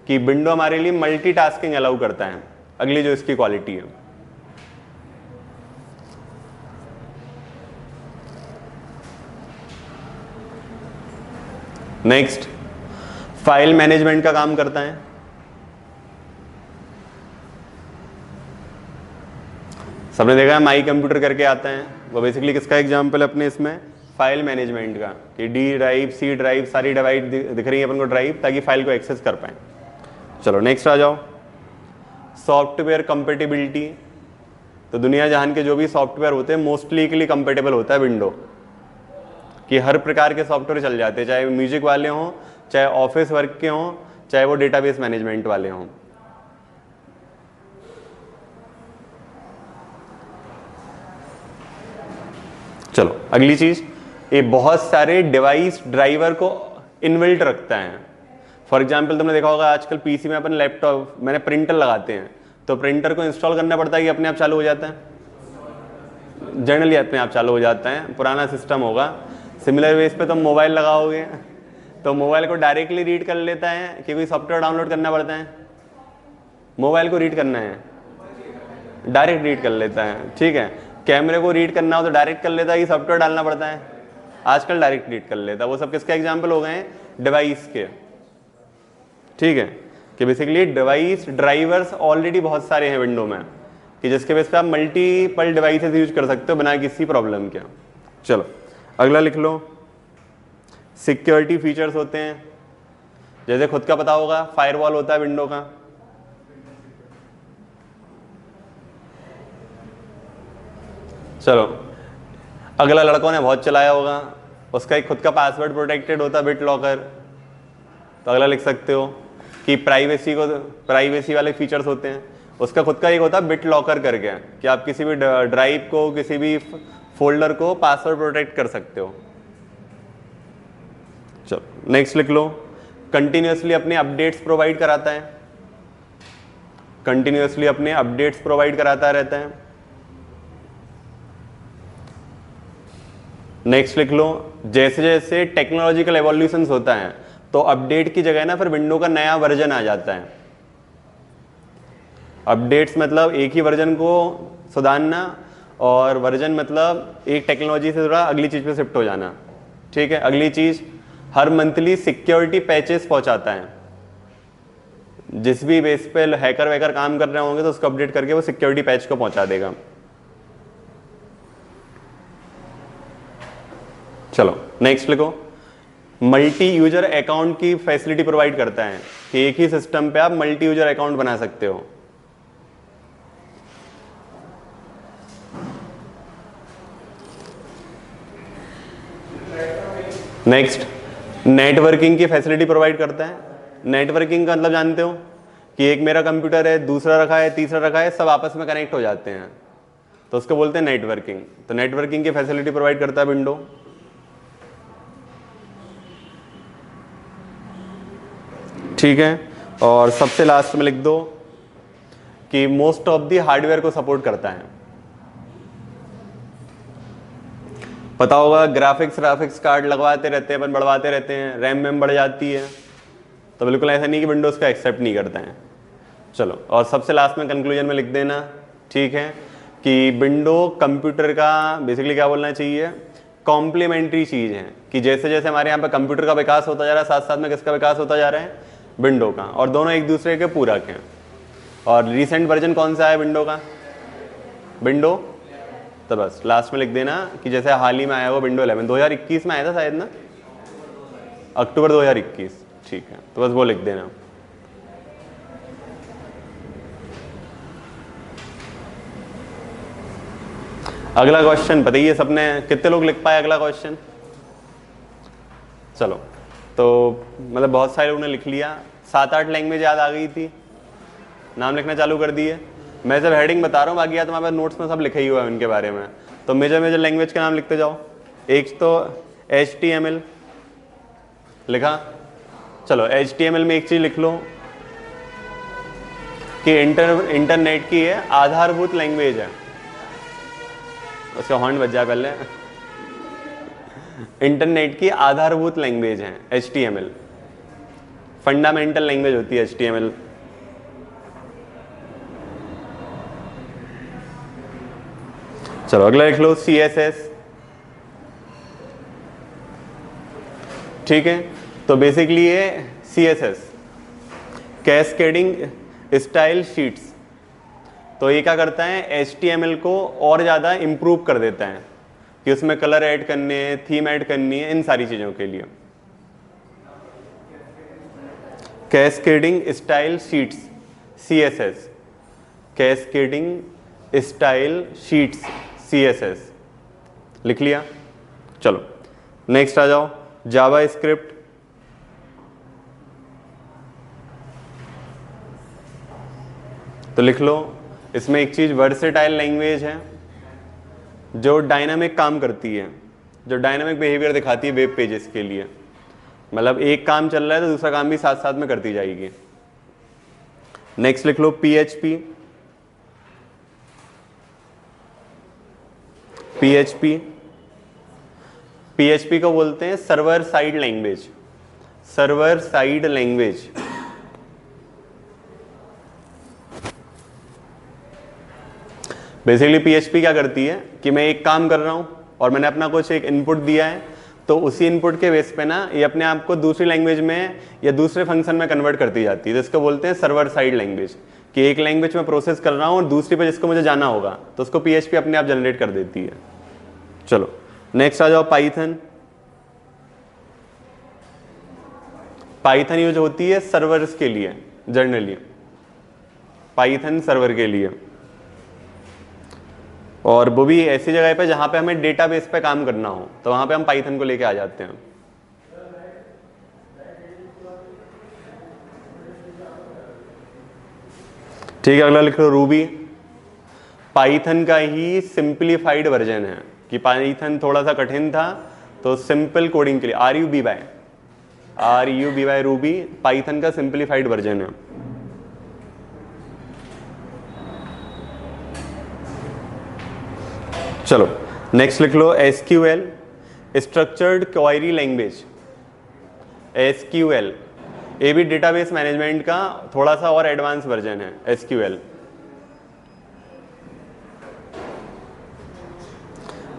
कि विंडो हमारे लिए मल्टीटास्किंग अलाउ करता है। अगली जो इसकी क्वालिटी है, नेक्स्ट फाइल मैनेजमेंट का काम करता है। सबने देखा है माई कंप्यूटर करके आता है, वो बेसिकली किसका एग्जाम्पल है अपने इसमें, फाइल मैनेजमेंट का, कि डी ड्राइव, सी ड्राइव, सारी ड्राइव दिख रही है अपन को ड्राइव, ताकि फाइल को एक्सेस कर पाए। चलो नेक्स्ट आ जाओ, सॉफ्टवेयर कंपेटिबिलिटी। तो दुनिया जहान के जो भी सॉफ्टवेयर होते हैं मोस्टली के लिए कंपेटेबल होता है विंडो, कि हर प्रकार के सॉफ्टवेयर चल जाते हैं, चाहे म्यूजिक वाले हों, चाहे ऑफिस वर्क के हों, चाहे वो डेटाबेस मैनेजमेंट वाले हों। चलो अगली चीज, ये बहुत सारे डिवाइस ड्राइवर को इनबिल्ट रखता है। फॉर एग्जाम्पल तुमने देखा होगा आजकल पीसी में अपन लैपटॉप मैंने प्रिंटर लगाते हैं, तो प्रिंटर को इंस्टॉल करना पड़ता है कि अपने आप चालू हो जाता है, जनरली अपने आप चालू हो जाता है, पुराना सिस्टम होगा। सिमिलर बेस पे तुम मोबाइल लगाओगे तो मोबाइल को डायरेक्टली रीड कर लेता है कि कोई सॉफ्टवेयर डाउनलोड करना पड़ता है, मोबाइल को रीड करना है, डायरेक्ट रीड कर लेता है। ठीक है, कैमरे को रीड करना हो तो डायरेक्ट कर लेता है कि सॉफ्टवेयर डालना पड़ता है, आजकल डायरेक्ट रीड कर लेता है। वो सब किसके एग्जाम्पल हो गए हैं, डिवाइस के। ठीक है, कि बेसिकली डिवाइस ड्राइवर्स ऑलरेडी बहुत सारे हैं विंडो में, कि जिसके बेस पे आप मल्टीपल डिवाइसेस यूज कर सकते हो बिना किसी प्रॉब्लम के। चलो अगला लिख लो, सिक्योरिटी फीचर्स होते हैं। जैसे खुद का पता होगा, फायरवॉल होता है विंडो का। चलो अगला लड़कों ने बहुत चलाया होगा, उसका एक खुद का पासवर्ड प्रोटेक्टेड होता है, बिट लॉकर। तो अगला लिख सकते हो कि प्राइवेसी वाले फीचर्स होते हैं, उसका खुद का एक होता है बिट लॉकर करके, कि आप किसी भी ड्राइव को, किसी भी फोल्डर को पासवर्ड प्रोटेक्ट कर सकते हो। चलो नेक्स्ट लिख लो, कंटिन्यूअसली अपने अपडेट्स प्रोवाइड कराता है, कंटिन्यूअसली अपने अपडेट्स प्रोवाइड कराता रहता है। नेक्स्ट लिख लो, जैसे जैसे टेक्नोलॉजिकल एवोल्यूशंस होता है तो अपडेट की जगह ना फिर विंडो का नया वर्जन आ जाता है। अपडेट्स मतलब एक ही वर्जन को सुधारना, और वर्जन मतलब एक टेक्नोलॉजी से थोड़ा अगली चीज पे शिफ्ट हो जाना। ठीक है, अगली चीज हर मंथली सिक्योरिटी पैचेस पहुंचाता है, जिस भी बेस पे हैकर वैकर काम कर रहे होंगे तो उसको अपडेट करके वो सिक्योरिटी पैच को पहुंचा देगा। चलो नेक्स्ट लिखो, मल्टी यूजर अकाउंट की फैसिलिटी प्रोवाइड करता है, कि एक ही सिस्टम पे आप मल्टी यूजर अकाउंट बना सकते हो। नेक्स्ट नेटवर्किंग की फैसिलिटी प्रोवाइड करता है। नेटवर्किंग का मतलब जानते हो कि एक मेरा कंप्यूटर है, दूसरा रखा है, तीसरा रखा है, सब आपस में कनेक्ट हो जाते हैं, तो उसको बोलते हैं नेटवर्किंग। तो नेटवर्किंग की फैसिलिटी प्रोवाइड करता है विंडो। ठीक है, और सबसे लास्ट में लिख दो कि मोस्ट ऑफ द हार्डवेयर को सपोर्ट करता है। पता होगा ग्राफिक्स कार्ड लगवाते रहते हैं अपन, बढ़वाते रहते हैं, रैम बढ़ जाती है, तो बिल्कुल ऐसा नहीं कि विंडोज का एक्सेप्ट नहीं करते हैं। चलो, और सबसे लास्ट में कंक्लूजन में लिख देना, ठीक है, कि विंडो कंप्यूटर का बेसिकली क्या बोलना चाहिए, कॉम्प्लीमेंट्री चीज़ है, कि जैसे जैसे हमारे यहाँ पे कंप्यूटर का विकास होता जा रहा है, साथ साथ में किसका विकास होता जा रहा है, विंडो का, और दोनों एक दूसरे के पूरक हैं। और रिसेंट वर्जन कौन सा है विंडो का, विंडो, तो बस लास्ट में लिख देना कि जैसे हाल ही में आया हुआ विंडो 11 2021 में आया था शायद ना, अक्टूबर 2021। ठीक है, तो बस वो लिख देना। अगला क्वेश्चन बताइए सबने, कितने लोग लिख पाए अगला क्वेश्चन। चलो, तो मतलब बहुत सारे लोगों ने लिख लिया, 7-8 लैंग्वेज याद आ गई थी, नाम लिखना चालू कर दिए। मैं जब हेडिंग बता रहा हूँ, बाकी या तुम्हारे पास नोट्स में सब लिखा ही हुआ है उनके बारे में। तो मेजर मेजर लैंग्वेज के नाम लिखते जाओ। एक तो HTML लिखा, चलो HTML में एक चीज लिख लो कि इंटरनेट की है आधारभूत लैंग्वेज है। उसका हॉर्न बज जाए पहले। इंटरनेट की आधारभूत लैंग्वेज है HTML, फंडामेंटल लैंग्वेज होती है HTML। चलो अगला लिख लो CSS। ठीक है, तो बेसिकली ये CSS कैस्केडिंग स्टाइल शीट्स, तो ये क्या करता है HTML को और ज़्यादा इम्प्रूव कर देता है कि उसमें कलर ऐड करने हैं, थीम ऐड करनी है, इन सारी चीज़ों के लिए। Cascading style sheets CSS, cascading style sheets CSS लिख लिया। चलो नेक्स्ट आ जाओ, जावा स्क्रिप्ट। तो लिख लो, इसमें एक चीज वर्सेटाइल लैंग्वेज है जो डायनामिक काम करती है, जो डायनामिक बिहेवियर दिखाती है वेब पेजेस के लिए। मतलब एक काम चल रहा है तो दूसरा काम भी साथ साथ में करती जाएगी। नेक्स्ट लिख लो PHP। PHP को बोलते हैं server side language, server side language. Basically PHP क्या करती है कि मैं एक काम कर रहा हूं और मैंने अपना कुछ एक इनपुट दिया है, तो उसी इनपुट के बेस पे ना ये अपने आप को दूसरी लैंग्वेज में या दूसरे फंक्शन में कन्वर्ट करती जाती है। तो इसको बोलते हैं सर्वर साइड लैंग्वेज, कि एक लैंग्वेज में प्रोसेस कर रहा हूं और दूसरी पे जिसको मुझे जाना होगा तो उसको PHP अपने आप जनरेट कर देती है। चलो नेक्स्ट आ जाओ पाइथन। पाइथन यूज होती है सर्वर्स के लिए जनरली, पाइथन सर्वर के लिए, और वो भी ऐसी जगह पे जहां पे हमें डेटाबेस पे काम करना हो तो वहां पे हम पाइथन को लेके आ जाते हैं। ठीक है, अगला लिख लो रूबी। पाइथन का ही सिंप्लीफाइड वर्जन है, कि पाइथन थोड़ा सा कठिन था तो सिंपल कोडिंग के लिए RUBY रूबी पाइथन का सिंप्लीफाइड वर्जन है। चलो नेक्स्ट लिख लो SQL, structured query language. SQL ये भी डेटाबेस मैनेजमेंट का थोड़ा सा और एडवांस वर्जन है SQL।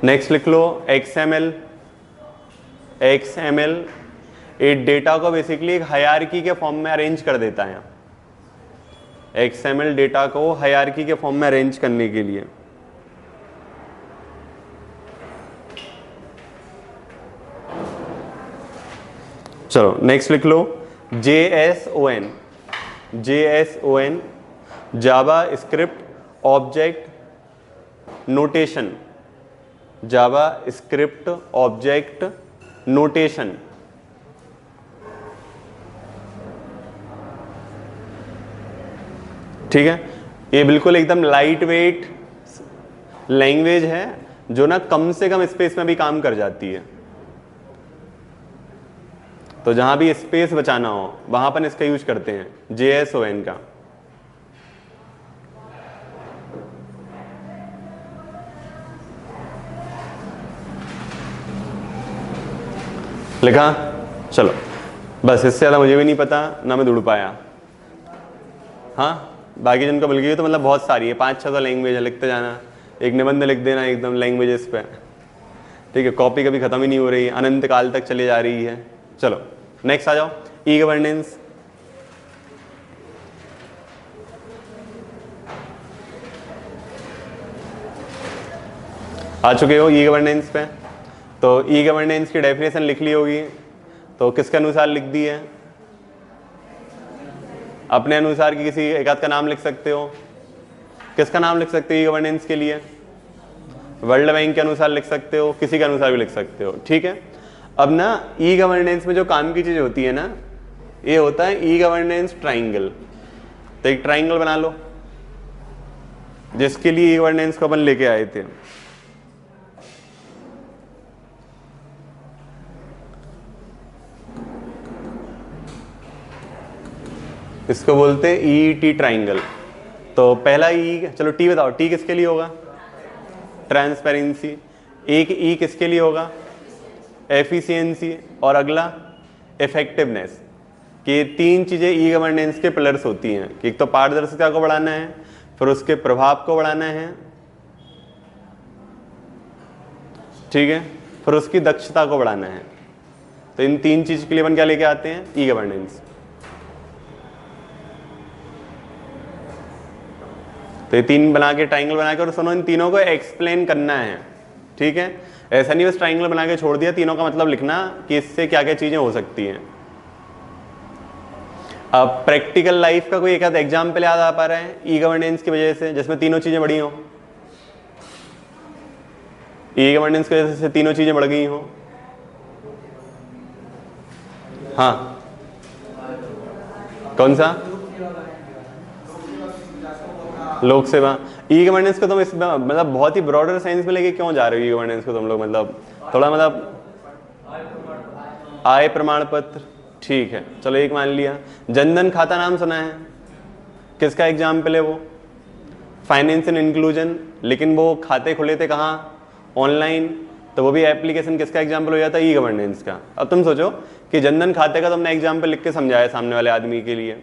नेक्स्ट लिख लो XML। एक डेटा को बेसिकली एक हायरार्की के फॉर्म में अरेंज कर देता है। XML डेटा को हायरार्की के फॉर्म में अरेंज करने के लिए। चलो नेक्स्ट लिख लो JSON। जावा स्क्रिप्ट ऑब्जेक्ट नोटेशन, जावा स्क्रिप्ट ऑब्जेक्ट नोटेशन। ठीक है, ये बिल्कुल एकदम लाइट वेट लैंग्वेज है जो ना कम से कम स्पेस में भी काम कर जाती है। तो जहां भी स्पेस बचाना हो वहां पर इसका यूज करते हैं JSON का। लिखा? चलो बस, इससे ज़्यादा मुझे भी नहीं पता, ना मैं ढूंढ पाया। हाँ, बाकी जिनको मिल गई तो मतलब बहुत सारी है, 5-6 लैंग्वेज है, लिखते जाना, एक निबंध लिख देना एकदम लैंग्वेजेस पे। ठीक है, कॉपी कभी खत्म ही नहीं हो रही, अनंत काल तक चली जा रही है। चलो नेक्स्ट आ जाओ ई गवर्नेंस। आ चुके हो ई गवर्नेंस पे? तो ई गवर्नेंस की डेफिनेशन लिख ली होगी, तो किसके अनुसार लिख दी है? अपने अनुसार की किसी एक आध का नाम लिख सकते हो। किसका नाम लिख सकते हो ई गवर्नेंस के लिए? वर्ल्ड बैंक के अनुसार लिख सकते हो, किसी के अनुसार भी लिख सकते हो। ठीक है, अब ना ई गवर्नेंस में जो काम की चीज होती है ना, ये होता है ई गवर्नेंस ट्राइंगल। तो एक ट्राइंगल बना लो, जिसके लिए ई गवर्नेंस को अपन लेके आए थे। इसको बोलते हैं ईटी ट्राइंगल। तो पहला ई, चलो टी बताओ, टी किसके लिए होगा? ट्रांसपेरेंसी। एक ई किसके लिए होगा? एफिशिएंसी। और अगला इफेक्टिवनेस। कि तीन चीजें ई गवर्नेंस के पिलर्स होती हैं कि एक तो पारदर्शिता को बढ़ाना है, फिर उसके प्रभाव को बढ़ाना है, ठीक है, फिर उसकी दक्षता को बढ़ाना है। तो इन तीन चीज के लिए अपन क्या लेके आते हैं? E governance. तो ये तीन बना के, ट्राइंगल बना के, और सुनो इन तीनों को एक्सप्लेन करना है, ठीक है। ऐसा नहीं बस ट्राइंगल बना के छोड़ दिया, तीनों का मतलब लिखना कि इससे क्या क्या चीजें हो सकती हैं। अब प्रैक्टिकल लाइफ का कोई एक आध एग्जाम्पल याद आ पा रहा है ई गवर्नेंस की वजह से, जिसमें तीनों चीजें बढ़ी हो? ई गवर्नेंस की वजह से तीनों चीजें बढ़ गई हो? हाँ, कौन सा? लोक सेवा। ई गवर्नेंस को तुम इस मतलब बहुत ही ब्रॉडर सेंस में लेके क्यों जा रहे हो? ई गवर्नेंस को तुम लोग मतलब थोड़ा मतलब आय प्रमाण पत्र, ठीक है, चलो एक मान लिया। जनधन खाता नाम सुना है? किसका एग्जाम्पल है वो? Financial inclusion. लेकिन वो खाते खुले थे कहाँ? ऑनलाइन। तो वो भी एप्लीकेशन किसका एग्जाम्पल हो जाता है? ई गवर्नेंस का। अब तुम सोचो कि जनधन खाते का तुमने एग्जाम्पल लिख के समझाया सामने वाले आदमी के लिए,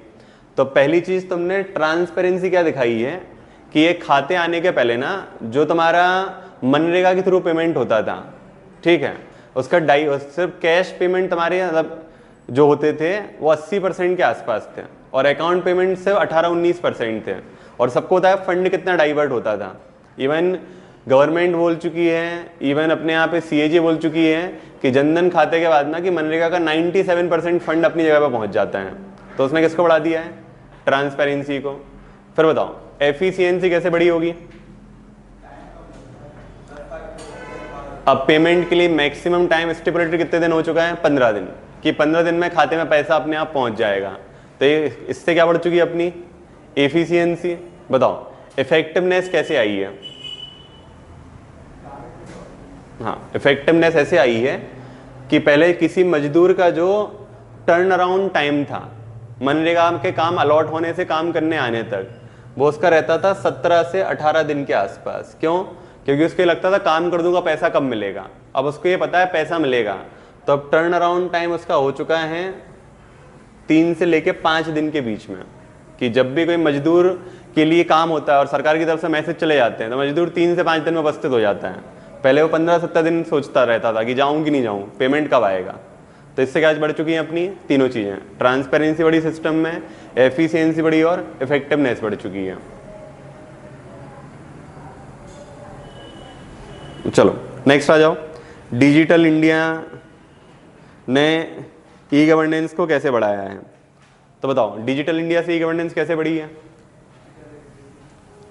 तो पहली चीज तुमने ट्रांसपेरेंसी क्या दिखाई है कि ये खाते आने के पहले ना जो तुम्हारा मनरेगा के थ्रू पेमेंट होता था, ठीक है, उसका सिर्फ कैश पेमेंट तुम्हारे मतलब जो होते थे वो 80% के आसपास थे, और अकाउंट पेमेंट से 18-19% थे। और सबको होता है फंड कितना डाइवर्ट होता था। इवन गवर्नमेंट बोल चुकी है, इवन अपने यहाँ पे सीएजी बोल चुकी है कि जनधन खाते के बाद ना कि मनरेगा का 97% फंड अपनी जगह पर पहुंच जाता है। तो उसने किसको बढ़ा दिया है? ट्रांसपेरेंसी को। फिर बताओ एफिशिएंसी कैसे बढ़ी होगी? अब पेमेंट के लिए मैक्सिमम टाइम स्टिपुलेटेड कितने दिन हो चुका है? 15 दिन, कि 15 दिन में खाते में पैसा अपने आप पहुंच जाएगा। तो इससे क्या बढ़ चुकी है अपनी? एफिशिएंसी। बताओ इफेक्टिवनेस कैसे आई है? हाँ, इफेक्टिवनेस ऐसे आई है कि पहले किसी मजदूर का जो टर्न अराउंड टाइम था मनरेगा के काम अलॉट होने से काम करने आने तक, वो उसका रहता था 17 से 18 दिन के आसपास। क्यों? क्योंकि उसको लगता था काम कर दूंगा पैसा कब मिलेगा। अब उसको ये पता है पैसा मिलेगा, तो अब टर्न अराउंड टाइम उसका हो चुका है 3 से लेके 5 दिन के बीच में। कि जब भी कोई मजदूर के लिए काम होता है और सरकार की तरफ से मैसेज चले जाते हैं तो मजदूर 3 से 5 दिन में उपस्थित हो जाता है। पहले वो 15-17 दिन सोचता रहता था कि जाऊं कि नहीं जाऊं, पेमेंट कब आएगा। तो इससे क्या बढ़ चुकी है अपनी तीनों चीजें? ट्रांसपेरेंसी बढ़ी सिस्टम में, एफिशिएंसी बढ़ी और इफेक्टिवनेस बढ़ चुकी है। चलो नेक्स्ट आ जाओ। डिजिटल इंडिया ने ई गवर्नेंस को कैसे बढ़ाया है? तो बताओ डिजिटल इंडिया से ई गवर्नेंस कैसे बढ़ी है?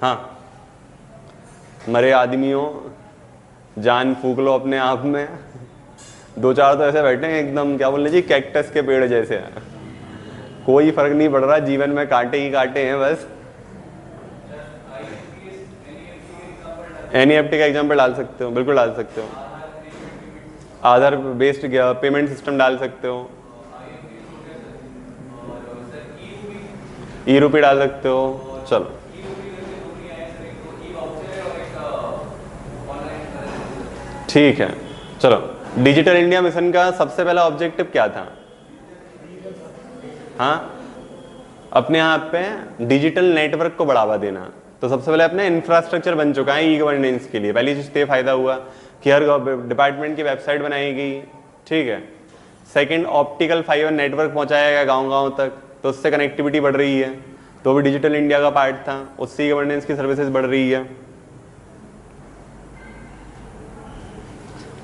हाँ, मरे आदमियों जान फूक लो अपने आप में। 2-4 तो ऐसे बैठे हैं एकदम क्या बोलने जी, कैक्टस के पेड़ जैसे हैं। कोई फर्क नहीं पड़ रहा, जीवन में कांटे ही कांटे हैं बस। एनईएफटी का एग्जाम्पल डाल सकते हो, बिल्कुल डाल सकते हो। आधार बेस्ड पेमेंट सिस्टम डाल सकते हो, ई रूपी डाल सकते हो। चलो ठीक है। चलो डिजिटल इंडिया मिशन का सबसे पहला ऑब्जेक्टिव क्या था? हाँ, अपने यहाँ पे डिजिटल नेटवर्क को बढ़ावा देना। तो सबसे पहले अपने इंफ्रास्ट्रक्चर बन चुका है ई गवर्नेंस के लिए। पहली चीज तो फायदा हुआ कि हर डिपार्टमेंट की वेबसाइट बनाई गई, ठीक है। सेकंड, ऑप्टिकल फाइबर नेटवर्क पहुंचाया गया गांव-गांव तक, तो उससे कनेक्टिविटी बढ़ रही है, तो भी डिजिटल इंडिया का पार्ट था, उससे ई गवर्नेंस की सर्विसेज बढ़ रही है,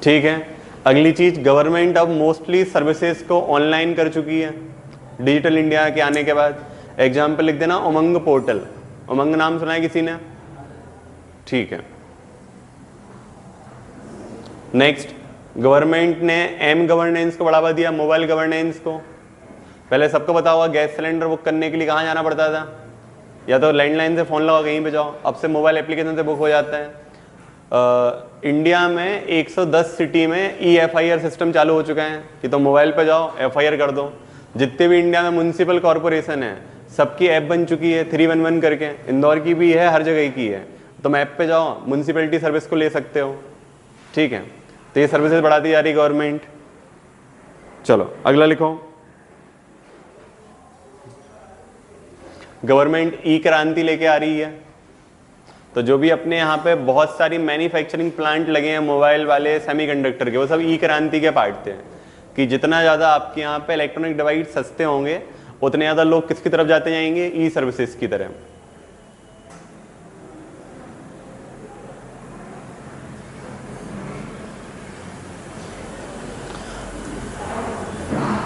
ठीक है। अगली चीज, गवर्नमेंट अब मोस्टली सर्विसेज को ऑनलाइन कर चुकी है डिजिटल इंडिया के आने के बाद। एग्जाम्पल लिख देना, उमंग पोर्टल। उमंग नाम सुना है किसी ने? ठीक है। नेक्स्ट, गवर्नमेंट ने एम गवर्नेंस को बढ़ावा दिया, मोबाइल गवर्नेंस को। पहले सबको पता होगा गैस सिलेंडर बुक करने के लिए कहाँ जाना पड़ता था? या तो लैंडलाइन से फ़ोन लगाओ कहीं पे जाओ, अब से मोबाइल एप्लीकेशन से बुक हो जाता है। इंडिया में 110 सिटी में EFIR सिस्टम चालू हो चुका है कि तो मोबाइल पे जाओ FIR कर दो। जितने भी इंडिया में म्यूनसिपल कॉरपोरेशन है सबकी ऐप बन चुकी है 311 करके, इंदौर की भी है, हर जगह की है। तुम ऐप पे जाओ म्यूनसिपैलिटी सर्विस को ले सकते हो, ठीक है। तो ये सर्विसेज बढ़ाती जा रही गवर्नमेंट। चलो अगला लिखो, गवर्नमेंट ई क्रांति लेके आ रही है। तो जो भी अपने यहाँ पे बहुत सारी मैन्युफैक्चरिंग प्लांट लगे हैं मोबाइल वाले, सेमीकंडक्टर के, वो सब ई क्रांति के पार्ट थे कि जितना ज़्यादा आपके यहाँ पे इलेक्ट्रॉनिक डिवाइस सस्ते होंगे उतने ज़्यादा लोग किसकी तरफ जाते जाएंगे, ई सर्विसेज की तरफ।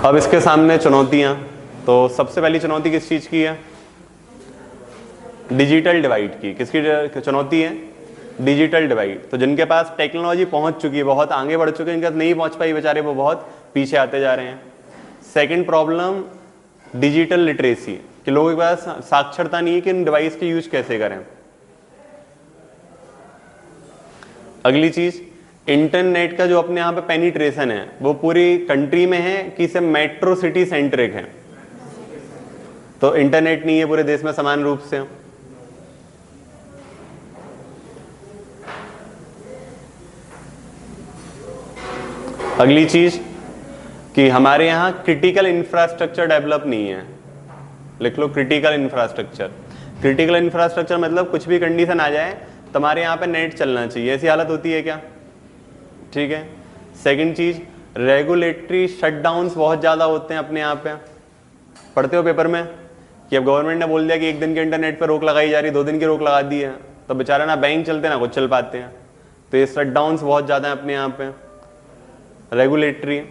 अब इसके सामने चुनौतियां, तो सबसे पहली चुनौती किस चीज की है, डिजिटल डिवाइड की। किसकी चुनौती है, डिजिटल डिवाइड। तो जिनके पास टेक्नोलॉजी पहुंच चुकी है, बहुत आगे बढ़ चुके हैं, जिनके पास नहीं पहुंच पाई बेचारे वो बहुत पीछे आते जा रहे हैं। सेकंड प्रॉब्लम डिजिटल लिटरेसी, कि लोगों के पास साक्षरता नहीं है कि इन डिवाइस के यूज कैसे करें। अगली चीज इंटरनेट का जो अपने यहाँ पे पेनिट्रेशन है वो पूरी कंट्री में है कि सिर्फ मेट्रो सिटी सेंट्रिक है, तो इंटरनेट नहीं है पूरे देश में समान रूप से। अगली चीज कि हमारे यहाँ क्रिटिकल इंफ्रास्ट्रक्चर डेवलप नहीं है। लिख लो क्रिटिकल इंफ्रास्ट्रक्चर। क्रिटिकल इंफ्रास्ट्रक्चर मतलब कुछ भी कंडीशन आ जाए तुम्हारे यहाँ पे नेट चलना चाहिए, ऐसी हालत होती है क्या, ठीक है। सेकंड चीज रेगुलेटरी शटडाउन्स बहुत ज़्यादा होते हैं अपने यहाँ पे, पढ़ते हो पेपर में कि अब गवर्नमेंट ने बोल दिया कि 1 दिन के इंटरनेट पर रोक लगाई जा रही, 2 दिन की रोक लगा दी है, तो बेचारा ना बैंक चलते ना कुछ चल पाते हैं। तो ये शटडाउन्स बहुत ज़्यादा है अपने यहाँ पे, रेगुलेटरी।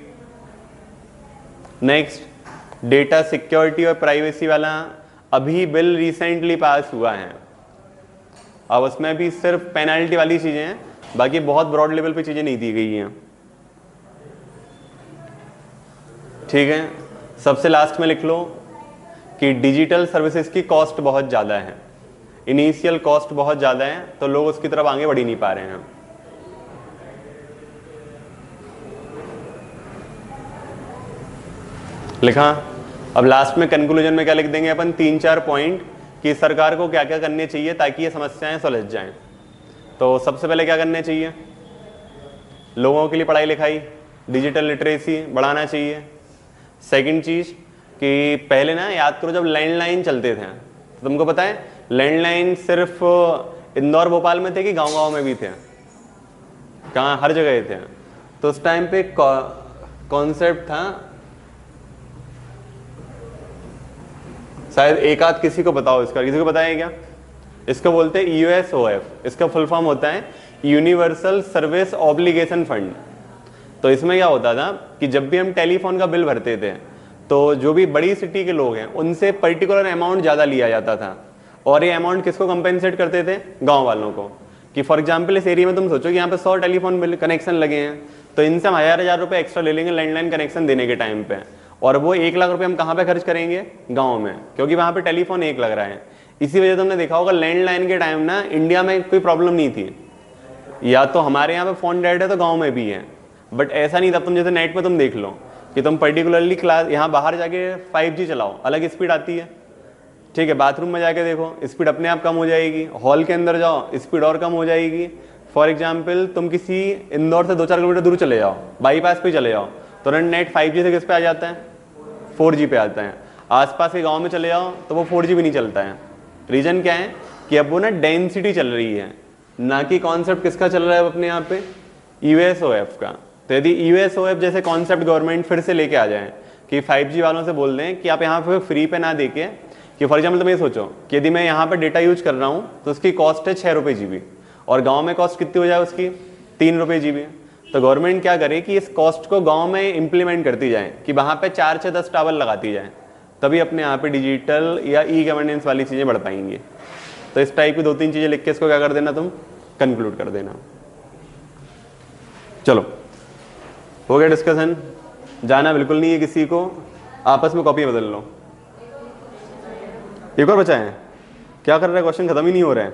नेक्स्ट डेटा सिक्योरिटी और प्राइवेसी वाला अभी बिल रिसेंटली पास हुआ है, अब उसमें भी सिर्फ पेनल्टी वाली चीज़ें हैं, बाकी बहुत ब्रॉड लेवल पे चीज़ें नहीं दी गई हैं, ठीक है। सबसे लास्ट में लिख लो कि डिजिटल सर्विसेज की कॉस्ट बहुत ज़्यादा है, इनिशियल कॉस्ट बहुत ज़्यादा है, तो लोग उसकी तरफ आगे बढ़ ही नहीं पा रहे हैं। लिखा। अब लास्ट में कंक्लूजन में क्या लिख देंगे अपन, 3-4 पॉइंट कि सरकार को क्या क्या करने चाहिए ताकि ये समस्याएं सुलझ जाएं। तो सबसे पहले क्या करने चाहिए, लोगों के लिए पढ़ाई लिखाई डिजिटल लिटरेसी बढ़ाना चाहिए। सेकंड चीज़ कि पहले ना याद करो जब लैंडलाइन चलते थे, तो तुमको पता है लैंडलाइन सिर्फ इंदौर भोपाल में थे कि गांव-गांव में भी थे, कहाँ, हर जगह थे। तो उस टाइम पे कॉन्सेप्ट था, शायद एक आध किसी को बताओ इसका, किसी को पता है क्या, इसको बोलते हैं USOF, इसका फुल फॉर्म होता है यूनिवर्सल सर्विस ऑब्लिगेशन फंड। तो इसमें क्या होता था कि जब भी हम टेलीफोन का बिल भरते थे तो जो भी बड़ी सिटी के लोग हैं उनसे पर्टिकुलर अमाउंट ज़्यादा लिया जाता था, और ये अमाउंट किसको कंपेंसेट करते थे, गांव वालों को। कि फॉर एग्जांपल इस एरिया में तुम सोचो कि यहाँ पे 100 टेलीफोन बिल कनेक्शन लगे हैं, तो इनसे हम 1000 रुपये एक्स्ट्रा ले लेंगे लैंडलाइन कनेक्शन देने के टाइम पे, और वो 1 लाख रुपये हम कहाँ पे खर्च करेंगे, गाँव में, क्योंकि वहाँ पे टेलीफोन 1 लग रहा है। इसी वजह से तुमने देखा होगा लैंडलाइन के टाइम ना इंडिया में कोई प्रॉब्लम नहीं थी, या तो हमारे यहाँ पे फोन डेड है तो गाँव में भी है, बट ऐसा नहीं था। तुम जैसे नेट पे तुम देख लो कि तुम पर्टिकुलरली क्लास यहाँ बाहर जाके 5G चलाओ, अलग स्पीड आती है, ठीक है। बाथरूम में जाके देखो स्पीड अपने आप कम हो जाएगी, हॉल के अंदर जाओ स्पीड और कम हो जाएगी। फॉर एग्जाम्पल तुम किसी इंदौर से 2-4 किलोमीटर दूर चले जाओ, बाईपास पे चले जाओ, तुरंत नेट 5G से किस पे आ जाता है, 4G पे आता है। आसपास के गाँव में चले जाओ तो वो 4G भी नहीं चलता है। रीजन क्या है कि अब वो ना डेंसिटी चल रही है, ना कि कॉन्सेप्ट किसका चल रहा है अपने यहाँ पे, USOF का। तो यदि USOF जैसे कॉन्सेप्ट गवर्नमेंट फिर से लेके आ जाए कि 5G वालों से बोल दें कि आप यहाँ पे फ्री पे ना देके, कि फॉर एग्जाम्पल तुम ये सोचो कि यदि मैं यहाँ पे डेटा यूज कर रहा हूँ तो उसकी कॉस्ट है 6 रुपये GB, और गाँव में कॉस्ट कितनी हो जाए उसकी, 3 रुपये GB। तो गवर्नमेंट क्या करे कि इस कॉस्ट को गाँव में इम्प्लीमेंट करती जाए, कि वहाँ पे 4 से 10 टावर लगाती जाए, तभी अपने यहाँ पे डिजिटल या ई गवर्नेंस वाली चीज़ें बढ़ पाएंगी। तो इस टाइप की 2-3 चीज़ें लिख के इसको क्या कर देना, तुम कंक्लूड कर देना। चलो हो गया डिस्कशन, जाना बिल्कुल नहीं है किसी को, आपस में कॉपी बदल लो। एक और बचा है, क्या कर रहा है, क्वेश्चन खत्म ही नहीं हो रहा है।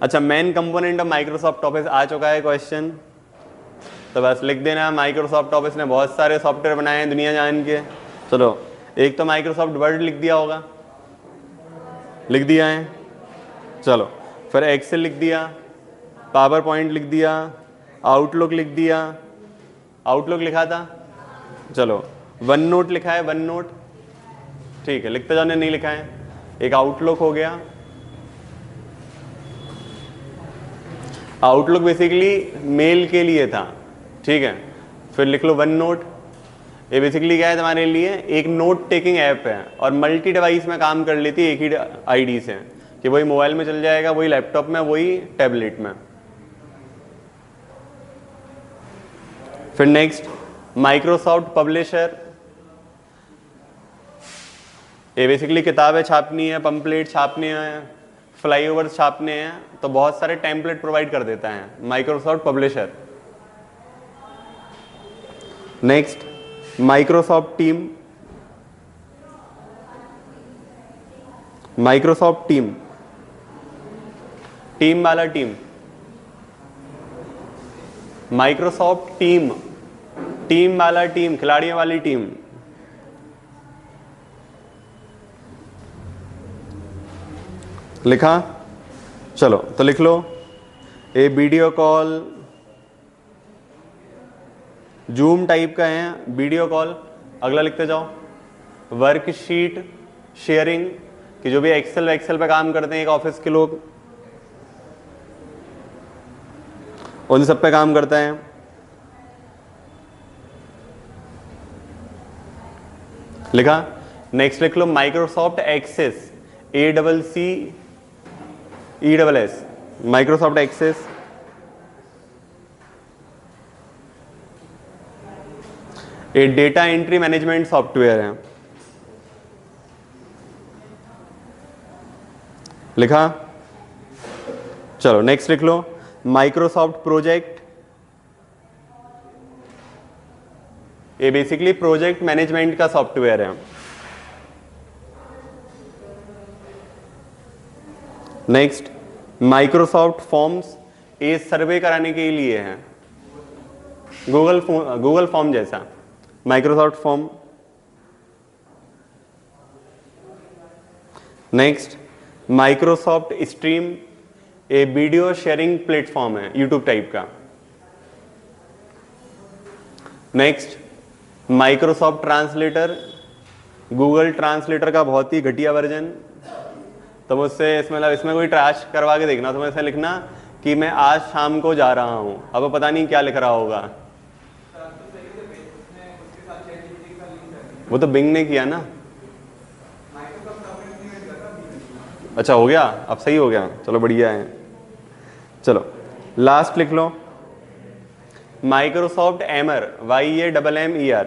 अच्छा, main component of Microsoft Office आ चुका है क्वेश्चन, तो बस लिख देना माइक्रोसॉफ्ट ऑफिस ने बहुत सारे सॉफ्टवेयर बनाए हैं दुनिया जान के। चलो, एक तो माइक्रोसॉफ्ट वर्ड लिख दिया होगा, लिख दिया है। चलो, फिर एक्सेल लिख दिया, पावर पॉइंट लिख दिया, आउटलुक लिख दिया, आउटलुक लिखा था। चलो, वन नोट लिखा है, वन नोट, ठीक है, लिखते जाने, नहीं लिखा है। एक आउटलुक हो गया, आउटलुक बेसिकली मेल के लिए था, ठीक है। फिर लिख लो वन नोट, ये बेसिकली क्या है तुम्हारे लिए, एक नोट टेकिंग ऐप है और मल्टी डिवाइस में काम कर लेती है एक ही आईडी से, कि वही मोबाइल में चल जाएगा, वही लैपटॉप में, वही टैबलेट में। फिर नेक्स्ट, माइक्रोसॉफ्ट पब्लिशर, ये बेसिकली किताबें छापनी है, पंपलेट छापने हैं, फ्लाईओवर छापने हैं, तो बहुत सारे टेम्पलेट प्रोवाइड कर देता है Microsoft publisher. Next, Microsoft team, Microsoft team, team वाला टीम, माइक्रोसॉफ्ट टीम, टीम वाला टीम, खिलाड़ियों वाली टीम। लिखा? चलो, तो लिख लो, ए वीडियो कॉल, जूम टाइप का है वीडियो कॉल। अगला लिखते जाओ, वर्कशीट शेयरिंग, कि जो भी एक्सेल पे काम करते हैं एक ऑफिस के लोग, उन सब पे काम करता है। लिखा? नेक्स्ट लिख लो, Microsoft Access, ACCESS, Microsoft Access. ये डेटा एंट्री मैनेजमेंट सॉफ्टवेयर है। लिखा? चलो, नेक्स्ट लिख लो, माइक्रोसॉफ्ट प्रोजेक्ट, ये बेसिकली प्रोजेक्ट मैनेजमेंट का सॉफ्टवेयर है। नेक्स्ट, माइक्रोसॉफ्ट फॉर्म्स, ये सर्वे कराने के लिए है, गूगल फॉर्म जैसा, Microsoft Form. Next, Microsoft Stream, ये वीडियो शेयरिंग प्लेटफॉर्म है यूट्यूब टाइप का। Next, Microsoft Translator, Google Translator का बहुत ही घटिया वर्जन। तो मुझसे इसमें कोई ट्रैश करवा के देखना, तो मैं ऐसे लिखना कि मैं आज शाम को जा रहा हूं, अब पता नहीं क्या लिख रहा होगा। वो तो बिंग ने किया ना। अच्छा, हो गया, अब सही हो गया, चलो बढ़िया है। चलो, लास्ट लिख लो, Microsoft Yammer, YAMMER,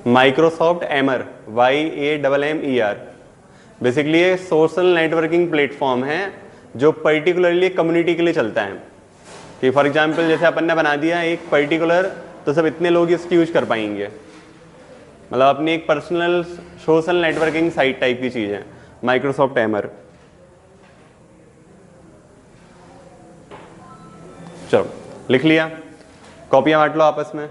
Microsoft Yammer, YAMMER, basically ये सोशल नेटवर्किंग प्लेटफॉर्म है जो पर्टिकुलरली कम्युनिटी के लिए चलता है। कि फॉर एग्जांपल जैसे अपन ने बना दिया एक पर्टिकुलर, तो सब इतने लोग इसकी यूज कर पाएंगे, मतलब अपनी एक personal social networking site type की चीज है माइक्रोसॉफ्ट एमर। चलो, लिख लिया, कॉपियां बांट लो आपस में।